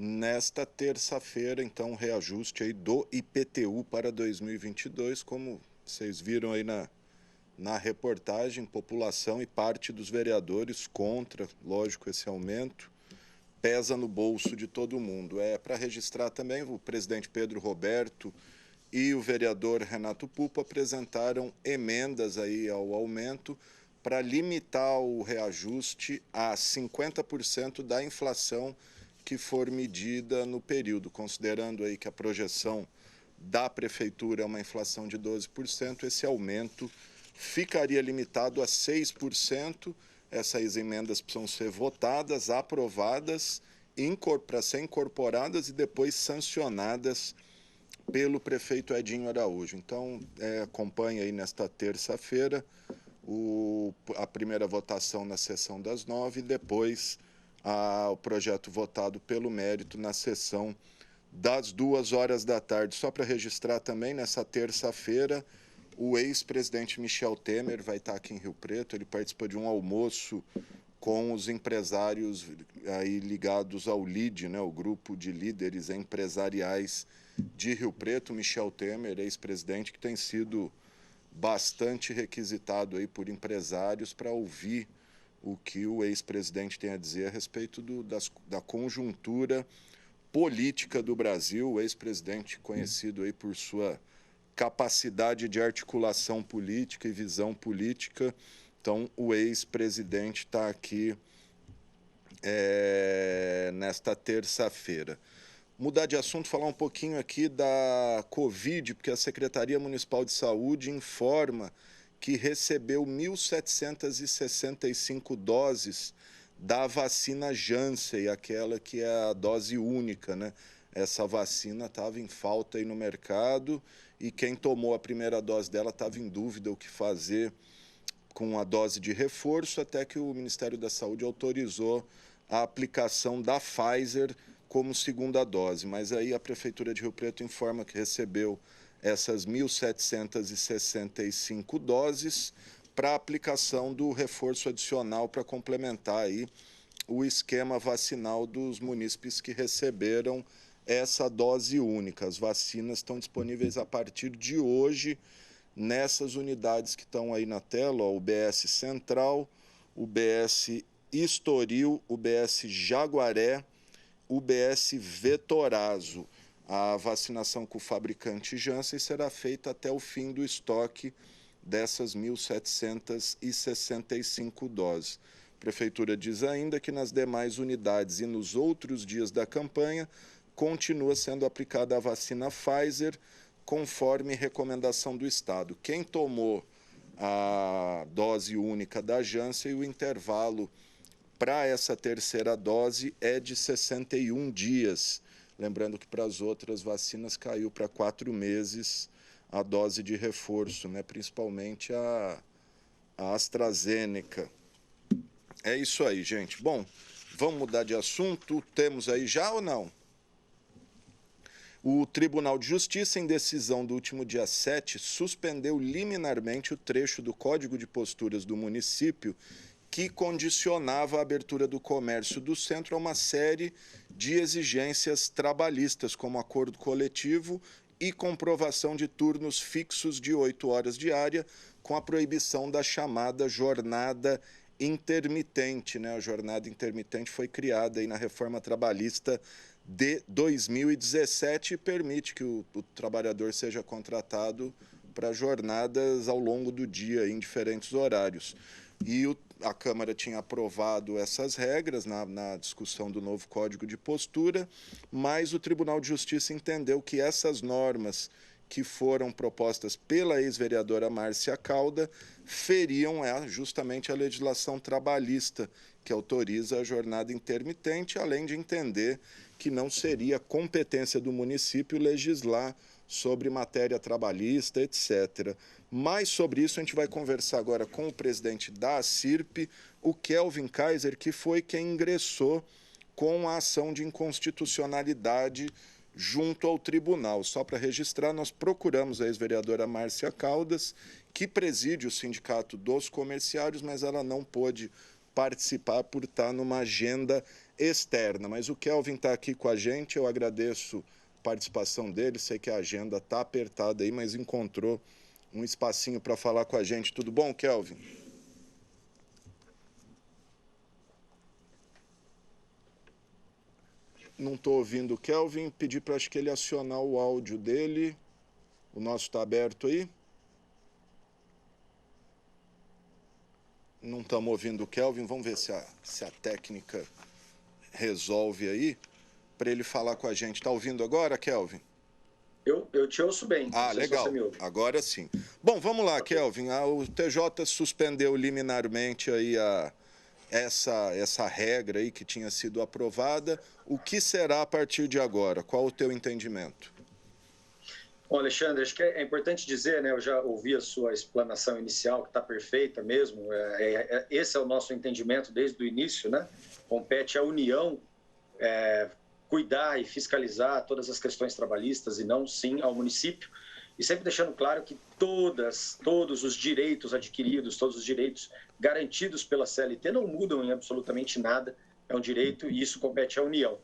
nesta terça-feira, então, reajuste aí do IPTU para 2022, como vocês viram aí na reportagem, população e parte dos vereadores contra, lógico, esse aumento, pesa no bolso de todo mundo. É para registrar também, o presidente Pedro Roberto e o vereador Renato Pupo apresentaram emendas aí ao aumento para limitar o reajuste a 50% da inflação que for medida no período, considerando aí que a projeção da prefeitura é uma inflação de 12%, esse aumento ficaria limitado a 6%. Essas emendas precisam ser votadas, aprovadas, para ser incorporadas e depois sancionadas pelo prefeito Edinho Araújo. Então, acompanhe aí nesta terça-feira a primeira votação na sessão das 9 e depois o projeto votado pelo mérito na sessão das 2 da tarde. Só para registrar também, nessa terça-feira, o ex-presidente Michel Temer vai estar aqui em Rio Preto. Ele participou de um almoço com os empresários aí ligados ao LIDE, né, o grupo de líderes empresariais de Rio Preto. Michel Temer, ex-presidente, que tem sido bastante requisitado aí por empresários para ouvir o que o ex-presidente tem a dizer a respeito da conjuntura política do Brasil. O ex-presidente conhecido aí por sua capacidade de articulação política e visão política. Então, o ex-presidente está aqui nesta terça-feira. Mudar de assunto, falar um pouquinho aqui da Covid, porque a Secretaria Municipal de Saúde informa que recebeu 1.765 doses da vacina Janssen, aquela que é a dose única, né? Essa vacina estava em falta aí no mercado e quem tomou a primeira dose dela estava em dúvida o que fazer com a dose de reforço, até que o Ministério da Saúde autorizou a aplicação da Pfizer como segunda dose. Mas aí a Prefeitura de Rio Preto informa que recebeu essas 1.765 doses para aplicação do reforço adicional para complementar aí o esquema vacinal dos munícipes que receberam essa dose única. As vacinas estão disponíveis a partir de hoje nessas unidades que estão aí na tela, ó, o BS Central, o BS Estoril, o BS Jaguaré, o BS Vetorazo. A vacinação com o fabricante Janssen será feita até o fim do estoque dessas 1.765 doses. A Prefeitura diz ainda que nas demais unidades e nos outros dias da campanha continua sendo aplicada a vacina Pfizer, conforme recomendação do Estado. Quem tomou a dose única da Janssen, o intervalo para essa terceira dose é de 61 dias. Lembrando que para as outras vacinas caiu para 4 meses a dose de reforço, né? Principalmente a AstraZeneca. É isso aí, gente. Bom, vamos mudar de assunto. Temos aí já ou não? O Tribunal de Justiça, em decisão do último dia 7, suspendeu liminarmente o trecho do Código de Posturas do município que condicionava a abertura do comércio do centro a uma série de exigências trabalhistas, como acordo coletivo e comprovação de turnos fixos de 8 horas diária, com a proibição da chamada jornada intermitente, né? A jornada intermitente foi criada aí na reforma trabalhista de 2017 e permite que o trabalhador seja contratado para jornadas ao longo do dia, em diferentes horários. E a Câmara tinha aprovado essas regras na discussão do novo Código de Postura, mas o Tribunal de Justiça entendeu que essas normas que foram propostas pela ex-vereadora Márcia Calda feriam justamente a legislação trabalhista, que autoriza a jornada intermitente, além de entender que não seria competência do município legislar sobre matéria trabalhista, etc. Mas sobre isso a gente vai conversar agora com o presidente da ACIRP, o Kelvin Kaiser, que foi quem ingressou com a ação de inconstitucionalidade junto ao tribunal. Só para registrar, nós procuramos a ex-vereadora Márcia Caldas, que preside o Sindicato dos Comerciários, mas ela não pôde participar por estar numa agenda externa. Mas o Kelvin está aqui com a gente, eu agradeço a participação dele, sei que a agenda está apertada aí, mas encontrou um espacinho para falar com a gente. Tudo bom, Kelvin? Não estou ouvindo o Kelvin, pedi para acho que ele acionar o áudio dele. O nosso está aberto aí? Não estamos ouvindo o Kelvin, vamos ver se a técnica resolve aí, para ele falar com a gente. Está ouvindo agora, Kelvin? Eu te ouço bem. Ah, legal. Agora sim. Bom, vamos lá, Kelvin. O TJ suspendeu liminarmente aí essa regra aí que tinha sido aprovada. O que será a partir de agora? Qual o teu entendimento? Bom, Alexandre, acho que é importante dizer, né? Eu já ouvi a sua explanação inicial, que está perfeita mesmo. Esse é o nosso entendimento desde o início, né? Compete à União cuidar e fiscalizar todas as questões trabalhistas e não, sim, ao município. E sempre deixando claro que todos os direitos adquiridos, todos os direitos garantidos pela CLT não mudam em absolutamente nada. É um direito e isso compete à União.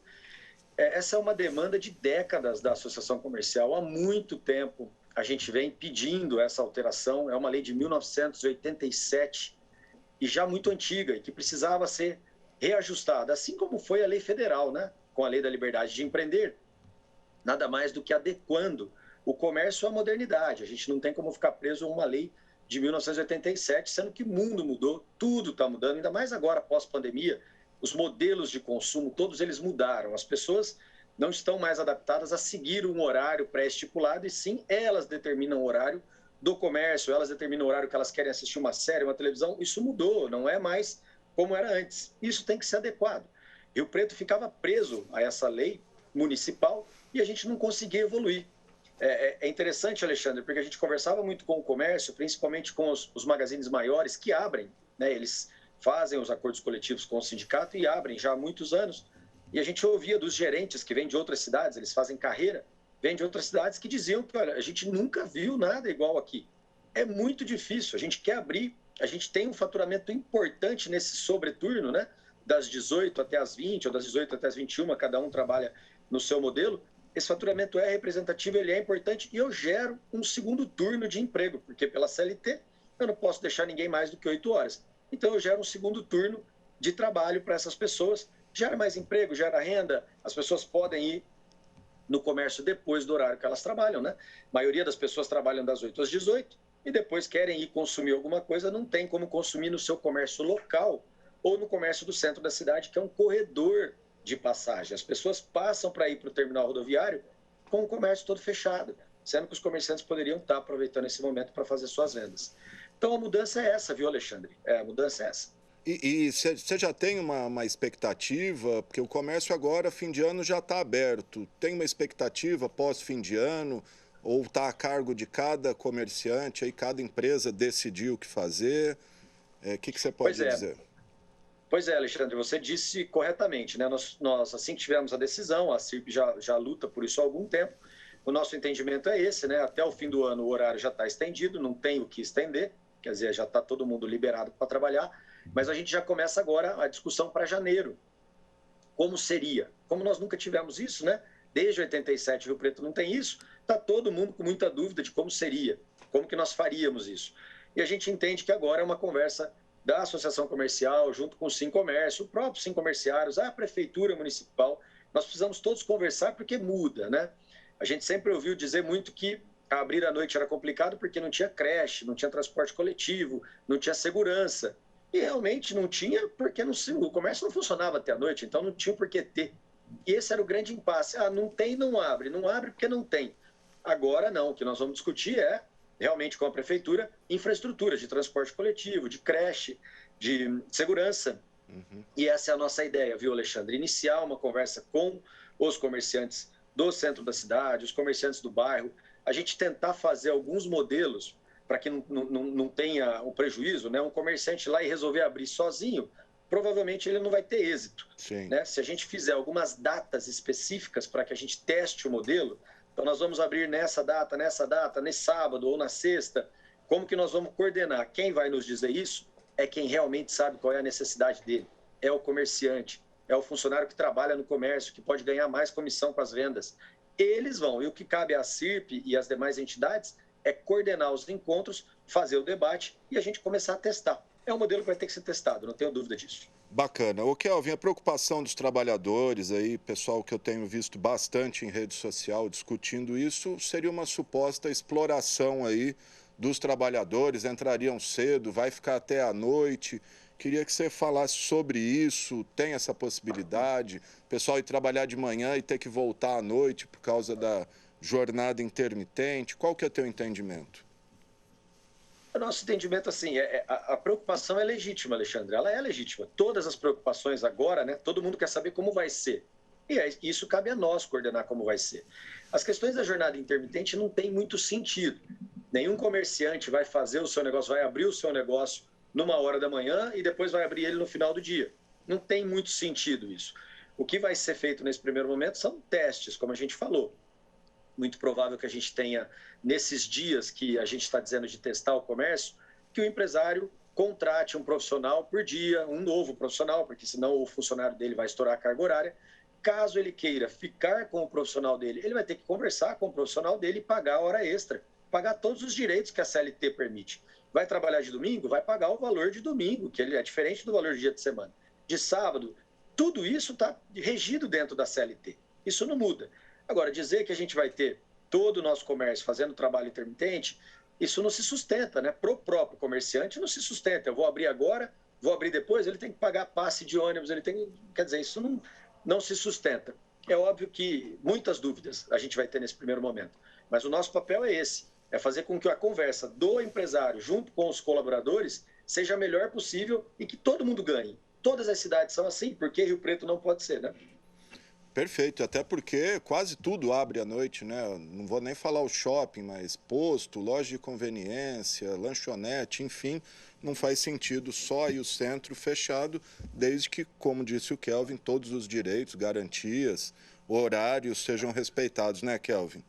Essa é uma demanda de décadas da Associação Comercial. Há muito tempo a gente vem pedindo essa alteração. É uma lei de 1987 e já muito antiga e que precisava ser reajustada, assim como foi a lei federal, né? Com a lei da liberdade de empreender, nada mais do que adequando o comércio à modernidade. A gente não tem como ficar preso a uma lei de 1987, sendo que o mundo mudou, tudo está mudando, ainda mais agora, pós-pandemia, os modelos de consumo, todos eles mudaram. As pessoas não estão mais adaptadas a seguir um horário pré-estipulado, e sim, elas determinam o horário do comércio, elas determinam o horário que elas querem assistir uma série, uma televisão. Isso mudou, não é mais como era antes. Isso tem que ser adequado. Rio Preto ficava preso a essa lei municipal e a gente não conseguia evoluir. É interessante, Alexandre, porque a gente conversava muito com o comércio, principalmente com os magazines maiores que abrem, né? Eles fazem os acordos coletivos com o sindicato e abrem já há muitos anos. E a gente ouvia dos gerentes que vêm de outras cidades, eles fazem carreira, vêm de outras cidades que diziam que, olha, a gente nunca viu nada igual aqui. É muito difícil, a gente quer abrir, a gente tem um faturamento importante nesse sobreturno, né? Das 18 até as 20, ou das 18 até as 21, cada um trabalha no seu modelo. Esse faturamento é representativo, ele é importante, e eu gero um segundo turno de emprego, porque pela CLT eu não posso deixar ninguém mais do que 8 horas. Então eu gero um segundo turno de trabalho para essas pessoas, gera mais emprego, gera renda, as pessoas podem ir no comércio depois do horário que elas trabalham, né? A maioria das pessoas trabalham das 8 às 18 e depois querem ir consumir alguma coisa, não tem como consumir no seu comércio local ou no comércio do centro da cidade, que é um corredor de passagem. As pessoas passam para ir para o terminal rodoviário com o comércio todo fechado, sendo que os comerciantes poderiam estar aproveitando esse momento para fazer suas vendas. Então a mudança é essa, viu, Alexandre? A mudança é essa. E você já tem uma expectativa? Porque o comércio agora, fim de ano, já está aberto. Tem uma expectativa pós-fim de ano? Ou está a cargo de cada comerciante, aí cada empresa decidir o que fazer? O que você pode dizer? Pois é, Alexandre, você disse corretamente, né? Nós assim que tivemos a decisão, a CIRP já luta por isso há algum tempo. O nosso entendimento é esse, né? Até o fim do ano o horário já está estendido, não tem o que estender, quer dizer, já está todo mundo liberado para trabalhar, mas a gente já começa agora a discussão para janeiro. Como seria? Como nós nunca tivemos isso, né? Desde 87, Rio Preto não tem isso, está todo mundo com muita dúvida de como seria, como que nós faríamos isso. E a gente entende que agora é uma conversa da Associação Comercial, junto com o Sincomércio, o próprio Sincomerciários, a Prefeitura Municipal. Nós precisamos todos conversar porque muda, né? A gente sempre ouviu dizer muito que abrir à noite era complicado porque não tinha creche, não tinha transporte coletivo, não tinha segurança. E realmente não tinha porque o comércio não funcionava até a noite, então não tinha por que ter. E esse era o grande impasse. Não tem, não abre porque não tem. Agora não, o que nós vamos discutir é realmente com a prefeitura, infraestrutura de transporte coletivo, de creche, de segurança. E essa é a nossa ideia, viu, Alexandre? Iniciar uma conversa com os comerciantes do centro da cidade, os comerciantes do bairro, a gente tentar fazer alguns modelos para que não tenha um prejuízo, né? Um comerciante lá e resolver abrir sozinho, provavelmente ele não vai ter êxito. Né? Se a gente fizer algumas datas específicas para que a gente teste o modelo, então nós vamos abrir nessa data, nesse sábado ou na sexta, como que nós vamos coordenar? Quem vai nos dizer isso é quem realmente sabe qual é a necessidade dele. É o comerciante, é o funcionário que trabalha no comércio, que pode ganhar mais comissão com as vendas. Eles vão, e o que cabe à CIRP e às demais entidades é coordenar os encontros, fazer o debate e a gente começar a testar. É um modelo que vai ter que ser testado, não tenho dúvida disso. Bacana. Ô, Kelvin, a preocupação dos trabalhadores aí, pessoal que eu tenho visto bastante em rede social discutindo isso, seria uma suposta exploração aí dos trabalhadores, entrariam cedo, vai ficar até a noite. Queria que você falasse sobre isso, tem essa possibilidade? O pessoal ir trabalhar de manhã e ter que voltar à noite por causa da jornada intermitente. Qual que é o teu entendimento? O nosso entendimento, assim, a preocupação é legítima, Alexandre, ela é legítima. Todas as preocupações agora, né, todo mundo quer saber como vai ser. E isso cabe a nós coordenar como vai ser. As questões da jornada intermitente não tem muito sentido. Nenhum comerciante vai fazer o seu negócio, vai abrir o seu negócio numa hora da manhã e depois vai abrir ele no final do dia. Não tem muito sentido isso. O que vai ser feito nesse primeiro momento são testes, como a gente falou. Muito provável que a gente tenha, nesses dias que a gente está dizendo de testar o comércio, que o empresário contrate um profissional por dia, um novo profissional, porque senão o funcionário dele vai estourar a carga horária. Caso ele queira ficar com o profissional dele, ele vai ter que conversar com o profissional dele e pagar a hora extra pagar todos os direitos que a CLT permite. Vai trabalhar de domingo? Vai pagar o valor de domingo, que ele é diferente do valor de dia de semana. De sábado, tudo isso está regido dentro da CLT. Isso não muda. Agora, dizer que a gente vai ter todo o nosso comércio fazendo trabalho intermitente, isso não se sustenta, né? Para o próprio comerciante não se sustenta. Eu vou abrir agora, vou abrir depois, ele tem que pagar passe de ônibus, ele tem... Quer dizer, isso não se sustenta. É óbvio que muitas dúvidas a gente vai ter nesse primeiro momento, mas o nosso papel é esse, é fazer com que a conversa do empresário junto com os colaboradores seja a melhor possível e que todo mundo ganhe. Todas as cidades são assim, porque Rio Preto não pode ser, né? Perfeito, até porque quase tudo abre à noite, né? Não vou nem falar o shopping, mas posto, loja de conveniência, lanchonete, enfim, não faz sentido só aí o centro fechado, desde que, como disse o Kelvin, todos os direitos, garantias, horários sejam respeitados, né, Kelvin?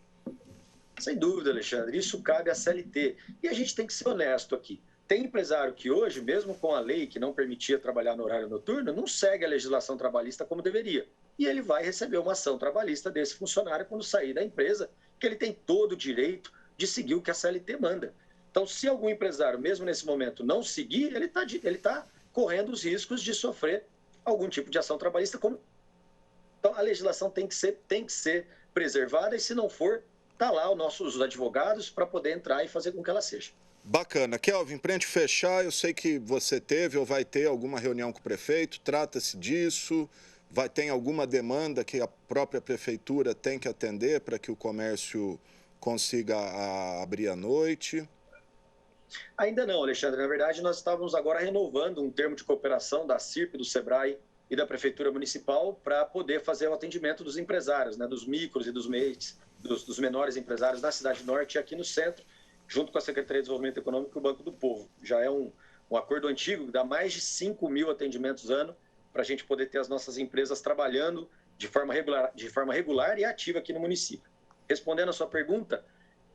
Sem dúvida, Alexandre, isso cabe à CLT. E a gente tem que ser honesto aqui. Tem empresário que hoje, mesmo com a lei que não permitia trabalhar no horário noturno, não segue a legislação trabalhista como deveria. E ele vai receber uma ação trabalhista desse funcionário quando sair da empresa, que ele tem todo o direito de seguir o que a CLT manda. Então, se algum empresário, mesmo nesse momento, não seguir, ele está correndo os riscos de sofrer algum tipo de ação trabalhista. Então, a legislação tem que ser preservada e, se não for, está lá os nossos advogados para poder entrar e fazer com que ela seja. Bacana. Kelvin, para a gente fechar, eu sei que você teve ou vai ter alguma reunião com o prefeito, trata-se disso, tem alguma demanda que a própria prefeitura tem que atender para que o comércio consiga abrir à noite? Ainda não, Alexandre. Na verdade, nós estávamos agora renovando um termo de cooperação da CIRP, do SEBRAE e da Prefeitura Municipal para poder fazer o atendimento dos empresários, né, dos micros e dos MEIs, dos menores empresários na Cidade Norte e aqui no centro, junto com a Secretaria de Desenvolvimento Econômico e o Banco do Povo. Já é um acordo antigo, que dá mais de 5 mil atendimentos ano para a gente poder ter as nossas empresas trabalhando de forma regular e ativa aqui no município. Respondendo a sua pergunta,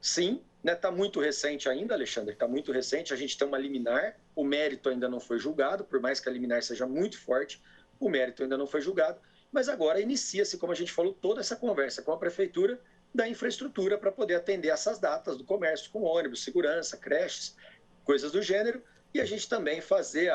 sim, né, está muito recente ainda, Alexandre, está muito recente, a gente tem uma liminar, o mérito ainda não foi julgado, por mais que a liminar seja muito forte, o mérito ainda não foi julgado, mas agora inicia-se, como a gente falou, toda essa conversa com a Prefeitura da infraestrutura para poder atender essas datas do comércio, com ônibus, segurança, creches, coisas do gênero, e a gente também fazer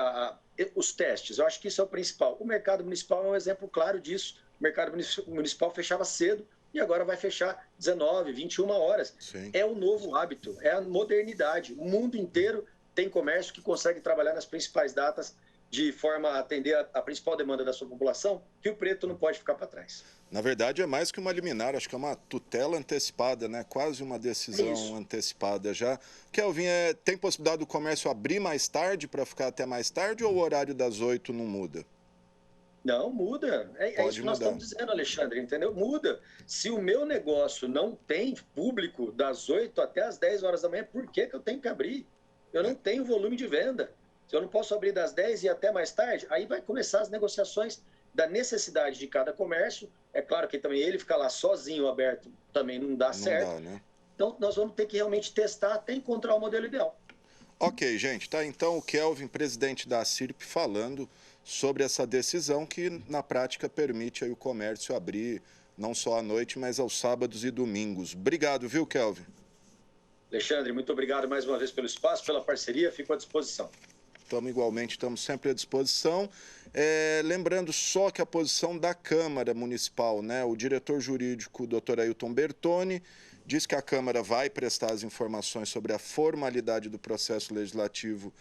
os testes. Eu acho que isso é o principal. O mercado municipal é um exemplo claro disso. O mercado municipal fechava cedo e agora vai fechar 19, 21 horas. Sim. É o novo hábito, é a modernidade. O mundo inteiro tem comércio que consegue trabalhar nas principais datas de forma a atender a principal demanda da sua população. Rio Preto não pode ficar para trás. Na verdade, é mais que uma liminar, acho que é uma tutela antecipada, né? Quase uma decisão antecipada já. Kelvin, tem possibilidade do comércio abrir mais tarde para ficar até mais tarde ou o horário das 8 não muda? Não, muda. É isso que nós estamos dizendo, Alexandre, entendeu? Muda. Se o meu negócio não tem público das 8 até as 10 horas da manhã, por que eu tenho que abrir? Eu não tenho volume de venda. Se eu não posso abrir das 10 e até mais tarde, aí vai começar as negociações da necessidade de cada comércio. É claro que também ele ficar lá sozinho, aberto, também não dá certo. Dá, né? Então, nós vamos ter que realmente testar até encontrar o modelo ideal. Ok, gente. Tá então o Kelvin, presidente da CIRP, falando sobre essa decisão que, na prática, permite aí o comércio abrir não só à noite, mas aos sábados e domingos. Obrigado, viu, Kelvin? Alexandre, muito obrigado mais uma vez pelo espaço, pela parceria. Fico à disposição. Estamos sempre à disposição. Lembrando só que a posição da Câmara Municipal, né? O diretor jurídico, Dr. Ailton Bertoni, diz que a Câmara vai prestar as informações sobre a formalidade do processo legislativo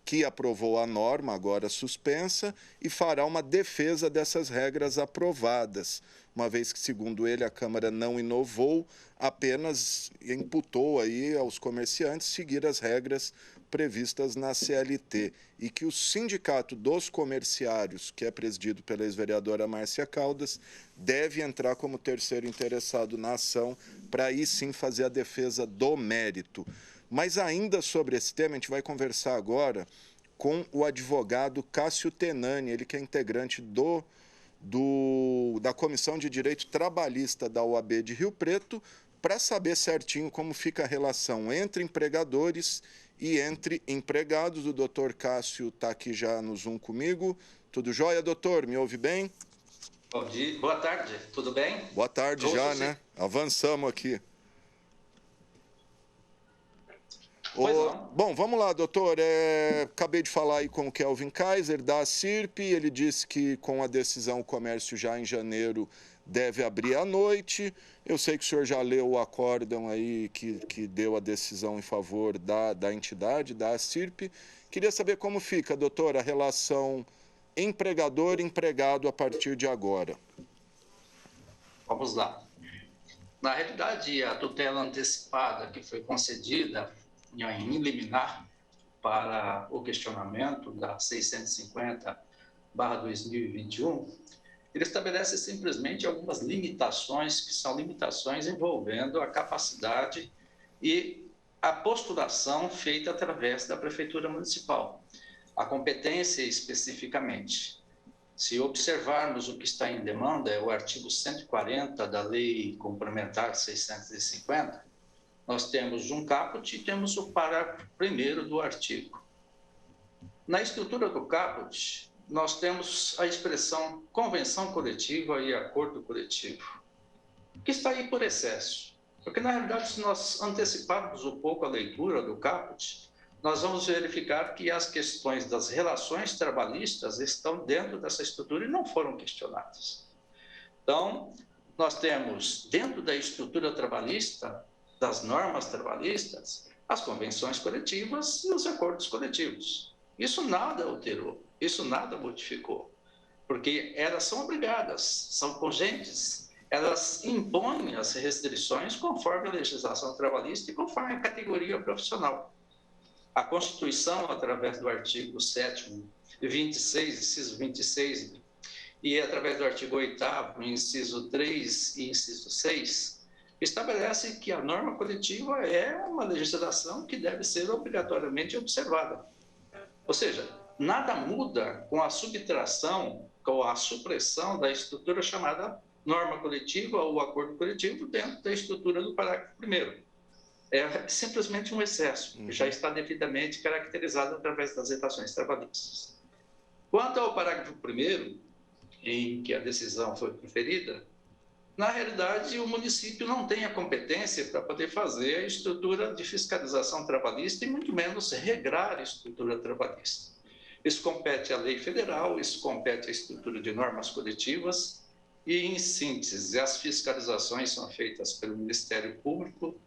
que aprovou a norma, agora suspensa, e fará uma defesa dessas regras aprovadas, uma vez que, segundo ele, a Câmara não inovou, apenas imputou aí aos comerciantes seguir as regras previstas na CLT e que o Sindicato dos Comerciários, que é presidido pela ex-vereadora Márcia Caldas, deve entrar como terceiro interessado na ação para aí sim fazer a defesa do mérito. Mas ainda sobre esse tema, a gente vai conversar agora com o advogado Cássio Tenani, ele que é integrante da Comissão de Direito Trabalhista da OAB de Rio Preto, para saber certinho como fica a relação entre empregadores e entre empregados. O doutor Cássio está aqui já no Zoom comigo. Tudo jóia, doutor? Me ouve bem? Bom dia, boa tarde, tudo bem? Boa tarde já, né? Avançamos aqui. Bom, vamos lá, doutor. Acabei de falar aí com o Kelvin Kaiser, da CIRP. Ele disse que com a decisão o comércio já em janeiro deve abrir à noite. Eu sei que o senhor já leu o acórdão aí que deu a decisão em favor da entidade, da CIRP. Queria saber como fica, doutor, a relação empregador-empregado a partir de agora. Vamos lá. Na realidade, a tutela antecipada que foi concedida em liminar para o questionamento da 650/2021, ele estabelece simplesmente algumas limitações, que são limitações envolvendo a capacidade e a postulação feita através da Prefeitura Municipal. A competência especificamente. Se observarmos o que está em demanda, é o artigo 140 da Lei Complementar 650, nós temos um caput e temos o parágrafo 1º do artigo. Na estrutura do caput, nós temos a expressão convenção coletiva e acordo coletivo, que está aí por excesso. Porque, na realidade, se nós anteciparmos um pouco a leitura do caput, nós vamos verificar que as questões das relações trabalhistas estão dentro dessa estrutura e não foram questionadas. Então, nós temos, dentro da estrutura trabalhista, das normas trabalhistas, as convenções coletivas e os acordos coletivos. Isso nada alterou, isso nada modificou, porque elas são obrigadas, são cogentes, elas impõem as restrições conforme a legislação trabalhista e conforme a categoria profissional. A Constituição, através do artigo 7º, 26, inciso 26, e através do artigo 8º, inciso 3 e inciso 6, estabelece que a norma coletiva é uma legislação que deve ser obrigatoriamente observada. Ou seja, nada muda com a subtração, com a supressão da estrutura chamada norma coletiva ou acordo coletivo dentro da estrutura do parágrafo 1º. É simplesmente um excesso, que já está devidamente caracterizado através das legislações trabalhistas. Quanto ao parágrafo 1º, em que a decisão foi proferida, na realidade, o município não tem a competência para poder fazer a estrutura de fiscalização trabalhista e muito menos regrar a estrutura trabalhista. Isso compete à lei federal, isso compete à estrutura de normas coletivas e, em síntese, as fiscalizações são feitas pelo Ministério Público,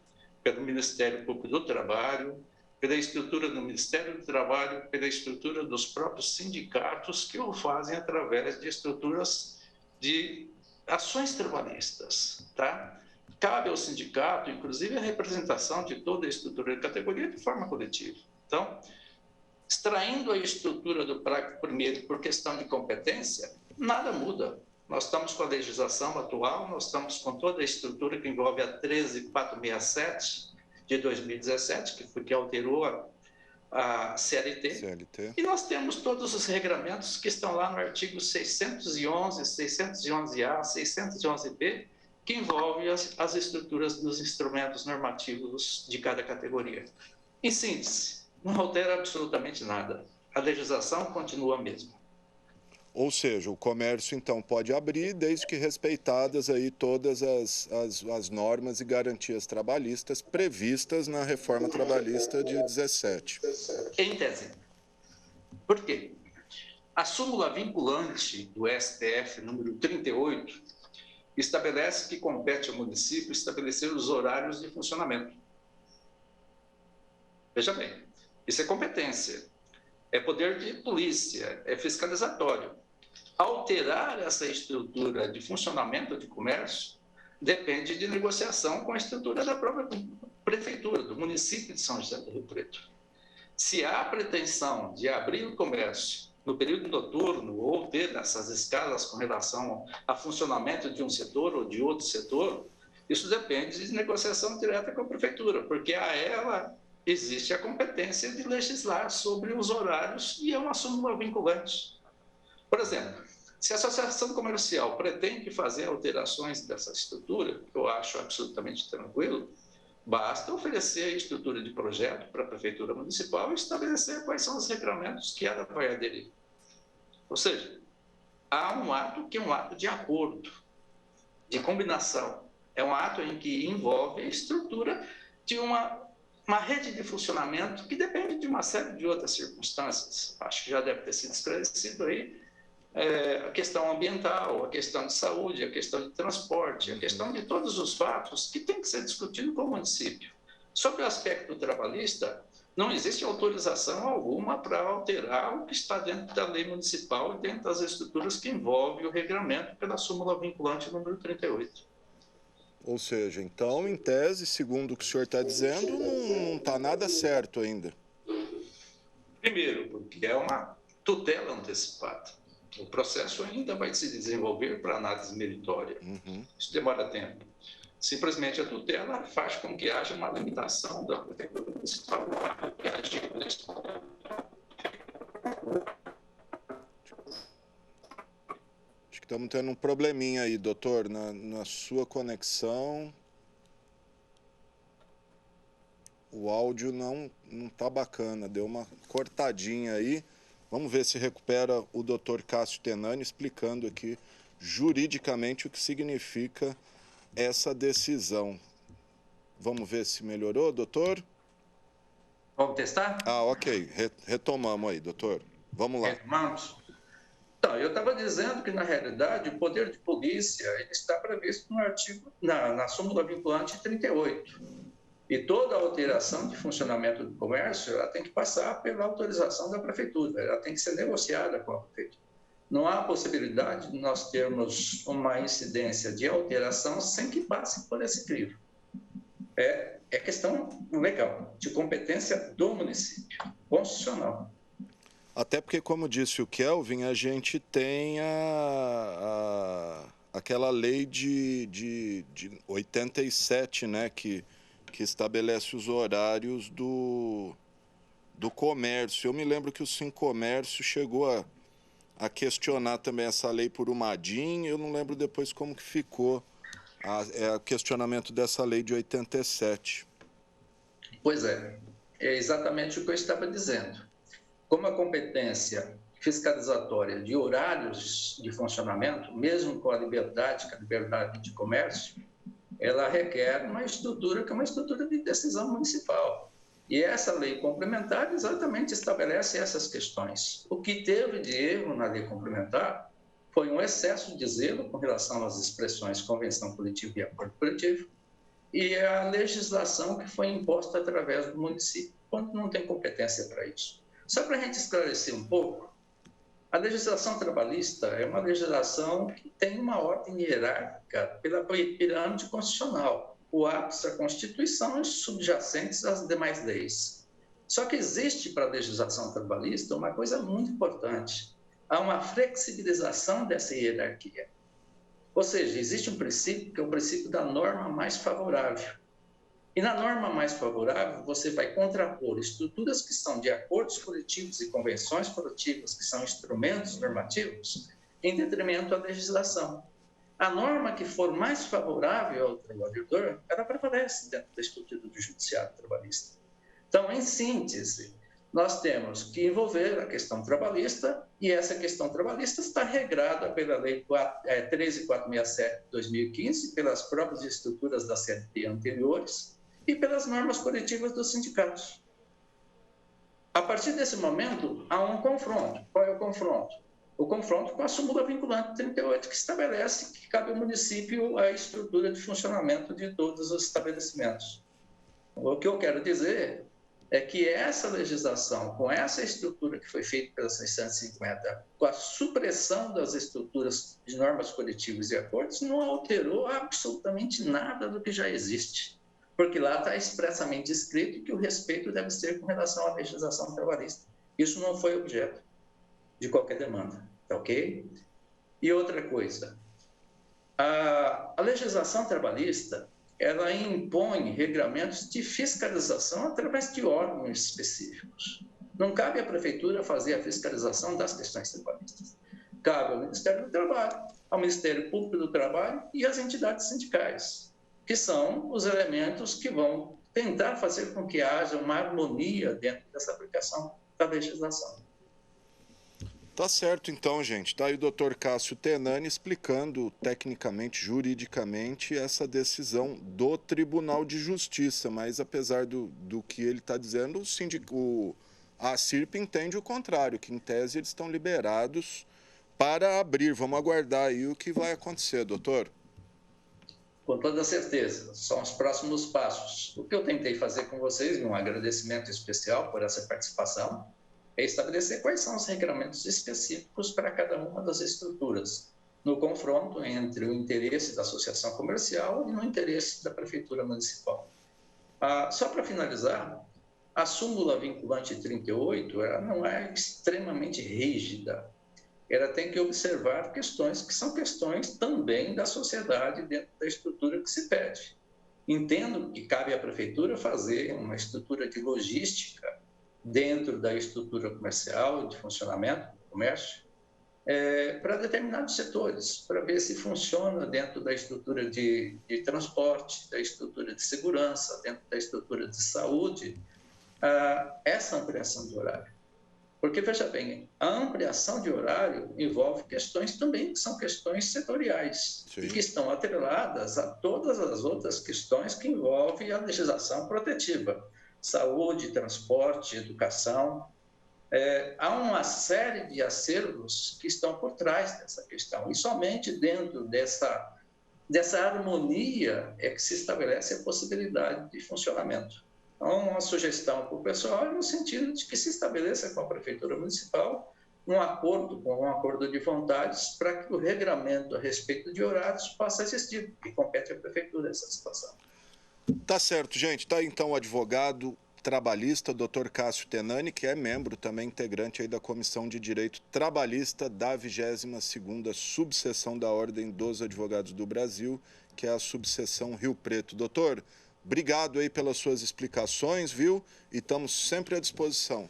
pelo Ministério Público do Trabalho, pela estrutura do Ministério do Trabalho, pela estrutura dos próprios sindicatos que o fazem através de estruturas de ações trabalhistas, tá? Cabe ao sindicato, inclusive, a representação de toda a estrutura de categoria de forma coletiva. Então, extraindo a estrutura do parágrafo 1º por questão de competência, nada muda. Nós estamos com a legislação atual, nós estamos com toda a estrutura que envolve a 13467 de 2017, que foi que alterou a CLT, e nós temos todos os regramentos que estão lá no artigo 611, 611A, 611B, que envolvem as estruturas dos instrumentos normativos de cada categoria. Em síntese, não altera absolutamente nada. A legislação continua a mesma. Ou seja, o comércio, então, pode abrir desde que respeitadas aí todas as normas e garantias trabalhistas previstas na reforma trabalhista de 17. Em tese. Por quê? A súmula vinculante do STF, número 38, estabelece que compete ao município estabelecer os horários de funcionamento. Veja bem, isso é competência, é poder de polícia, é fiscalizatório. Alterar essa estrutura de funcionamento de comércio depende de negociação com a estrutura da própria prefeitura, do município de São José do Rio Preto. Se há pretensão de abrir o comércio no período noturno ou ter essas escalas com relação a funcionamento de um setor ou de outro setor, isso depende de negociação direta com a prefeitura, porque a ela existe a competência de legislar sobre os horários e é uma súmula vinculante. Por exemplo, se a associação comercial pretende fazer alterações dessa estrutura, que eu acho absolutamente tranquilo, basta oferecer a estrutura de projeto para a Prefeitura Municipal e estabelecer quais são os regramentos que ela vai aderir. Ou seja, há um ato que é um ato de acordo, de combinação. É um ato em que envolve a estrutura de uma uma rede de funcionamento que depende de uma série de outras circunstâncias. Acho que já deve ter sido esclarecido aí. A questão ambiental, a questão de saúde, a questão de transporte, a questão de todos os fatos que tem que ser discutido com o município. Sobre o aspecto trabalhista, não existe autorização alguma para alterar o que está dentro da lei municipal e dentro das estruturas que envolvem o regramento pela súmula vinculante número 38. Ou seja, então, em tese, segundo o que o senhor está dizendo, não está nada certo ainda. Primeiro, porque é uma tutela antecipada. O processo ainda vai se desenvolver para análise meritória. Isso demora tempo. Simplesmente a tutela faz com que haja uma limitação da prefeitura municipal que agir nesse momento. Acho que estamos tendo um probleminha aí, doutor, na sua conexão. O áudio não está bacana, deu uma cortadinha aí. Vamos ver se recupera o doutor Cássio Tenani explicando aqui juridicamente o que significa essa decisão. Vamos ver se melhorou, doutor? Vamos testar? Ok. Retomamos aí, doutor. Vamos lá. Retomamos. Então, eu estava dizendo que, na realidade, o poder de polícia ele está previsto no artigo, na súmula vinculante 38. E toda alteração de funcionamento do comércio ela tem que passar pela autorização da prefeitura, ela tem que ser negociada com a prefeitura. Não há possibilidade de nós termos uma incidência de alteração sem que passe por esse crivo. É questão legal, de competência do município, constitucional. Até porque, como disse o Kelvin, a gente tem aquela lei de 87, né, que estabelece os horários do comércio. Eu me lembro que o Sincomércio chegou a questionar também essa lei por Umadim. Eu não lembro depois como que ficou o questionamento dessa lei de 87. Pois é exatamente o que eu estava dizendo. Como a competência fiscalizatória de horários de funcionamento, mesmo com a liberdade de comércio, ela requer uma estrutura que é uma estrutura de decisão municipal. E essa lei complementar exatamente estabelece essas questões. O que teve de erro na lei complementar foi um excesso de zelo com relação às expressões convenção coletiva e acordo coletivo e a legislação que foi imposta através do município, quando não tem competência para isso. Só para a gente esclarecer um pouco, a legislação trabalhista é uma legislação que tem uma ordem hierárquica pela pirâmide constitucional. O ápice da Constituição e subjacentes às demais leis. Só que existe para a legislação trabalhista uma coisa muito importante. Há uma flexibilização dessa hierarquia. Ou seja, existe um princípio que é o princípio da norma mais favorável. E na norma mais favorável, você vai contrapor estruturas que são de acordos coletivos e convenções coletivas, que são instrumentos normativos, em detrimento à legislação. A norma que for mais favorável ao trabalhador, ela prevalece dentro da estrutura do judiciário trabalhista. Então, em síntese, nós temos que envolver a questão trabalhista, e essa questão trabalhista está regrada pela Lei 13467 de 2015, pelas próprias estruturas da CLT anteriores e pelas normas coletivas dos sindicatos. A partir desse momento, há um confronto. Qual é o confronto? O confronto com a súmula vinculante 38, que estabelece que cabe ao município a estrutura de funcionamento de todos os estabelecimentos. O que eu quero dizer é que essa legislação, com essa estrutura que foi feita pela 650, com a supressão das estruturas de normas coletivas e acordos, não alterou absolutamente nada do que já existe, porque lá está expressamente escrito que o respeito deve ser com relação à legislação trabalhista. Isso não foi objeto de qualquer demanda, tá ok? E outra coisa, a legislação trabalhista, ela impõe regramentos de fiscalização através de órgãos específicos. Não cabe à prefeitura fazer a fiscalização das questões trabalhistas. Cabe ao Ministério do Trabalho, ao Ministério Público do Trabalho e às entidades sindicais, que são os elementos que vão tentar fazer com que haja uma harmonia dentro dessa aplicação da legislação. Tá certo, então, gente. Tá aí o doutor Cássio Tenani explicando tecnicamente, juridicamente, essa decisão do Tribunal de Justiça. Mas, apesar do que ele está dizendo, a CIRP entende o contrário, que, em tese, eles estão liberados para abrir. Vamos aguardar aí o que vai acontecer, doutor. Com toda certeza, são os próximos passos. O que eu tentei fazer com vocês, um agradecimento especial por essa participação, é estabelecer quais são os regramentos específicos para cada uma das estruturas, no confronto entre o interesse da associação comercial e no interesse da Prefeitura Municipal. Só para finalizar, a súmula vinculante 38 ela não é extremamente rígida. Ela tem que observar questões que são questões também da sociedade dentro da estrutura que se pede. Entendo que cabe à Prefeitura fazer uma estrutura de logística dentro da estrutura comercial, de funcionamento do comércio, para determinados setores, para ver se funciona dentro da estrutura de transporte, da estrutura de segurança, dentro da estrutura de saúde, essa ampliação de horário. Porque, veja bem, a ampliação de horário envolve questões também que são questões setoriais. Sim. E que estão atreladas a todas as outras questões que envolvem a legislação protetiva. Saúde, transporte, educação. Há uma série de acervos que estão por trás dessa questão. E somente dentro dessa harmonia é que se estabelece a possibilidade de funcionamento. Então, uma sugestão para o pessoal é no sentido de que se estabeleça com a Prefeitura Municipal um acordo de vontades para que o regramento a respeito de horários possa existir, que compete à Prefeitura essa situação. Tá certo, gente. Tá então o advogado trabalhista, Dr. Cássio Tenani, que é membro também integrante aí da Comissão de Direito Trabalhista da 22ª Subseção da Ordem dos Advogados do Brasil, que é a subseção Rio Preto. Doutor, obrigado aí pelas suas explicações, viu? E estamos sempre à disposição.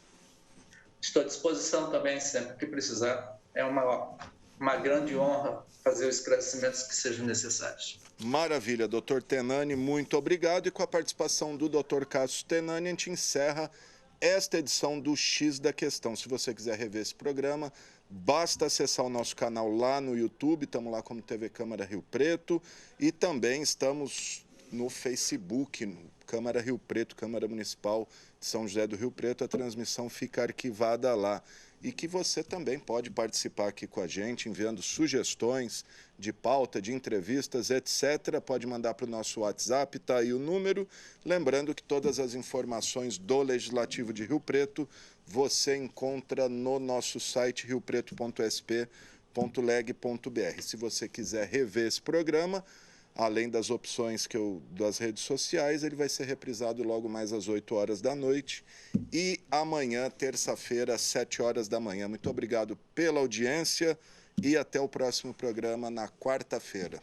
Estou à disposição também, sempre que precisar. É uma grande honra fazer os esclarecimentos que sejam necessários. Maravilha, doutor Tenani, muito obrigado. E com a participação do doutor Cássio Tenani, a gente encerra esta edição do X da Questão. Se você quiser rever esse programa, basta acessar o nosso canal lá no YouTube, estamos lá como TV Câmara Rio Preto, e também estamos no Facebook, no Câmara Rio Preto, Câmara Municipal de São José do Rio Preto, a transmissão fica arquivada lá. E que você também pode participar aqui com a gente, enviando sugestões de pauta, de entrevistas, etc. Pode mandar para o nosso WhatsApp, está aí o número. Lembrando que todas as informações do Legislativo de Rio Preto você encontra no nosso site riopreto.sp.leg.br. Se você quiser rever esse programa, além das opções das redes sociais, ele vai ser reprisado logo mais às 8 horas da noite e amanhã, terça-feira, às 7 horas da manhã. Muito obrigado pela audiência e até o próximo programa na quarta-feira.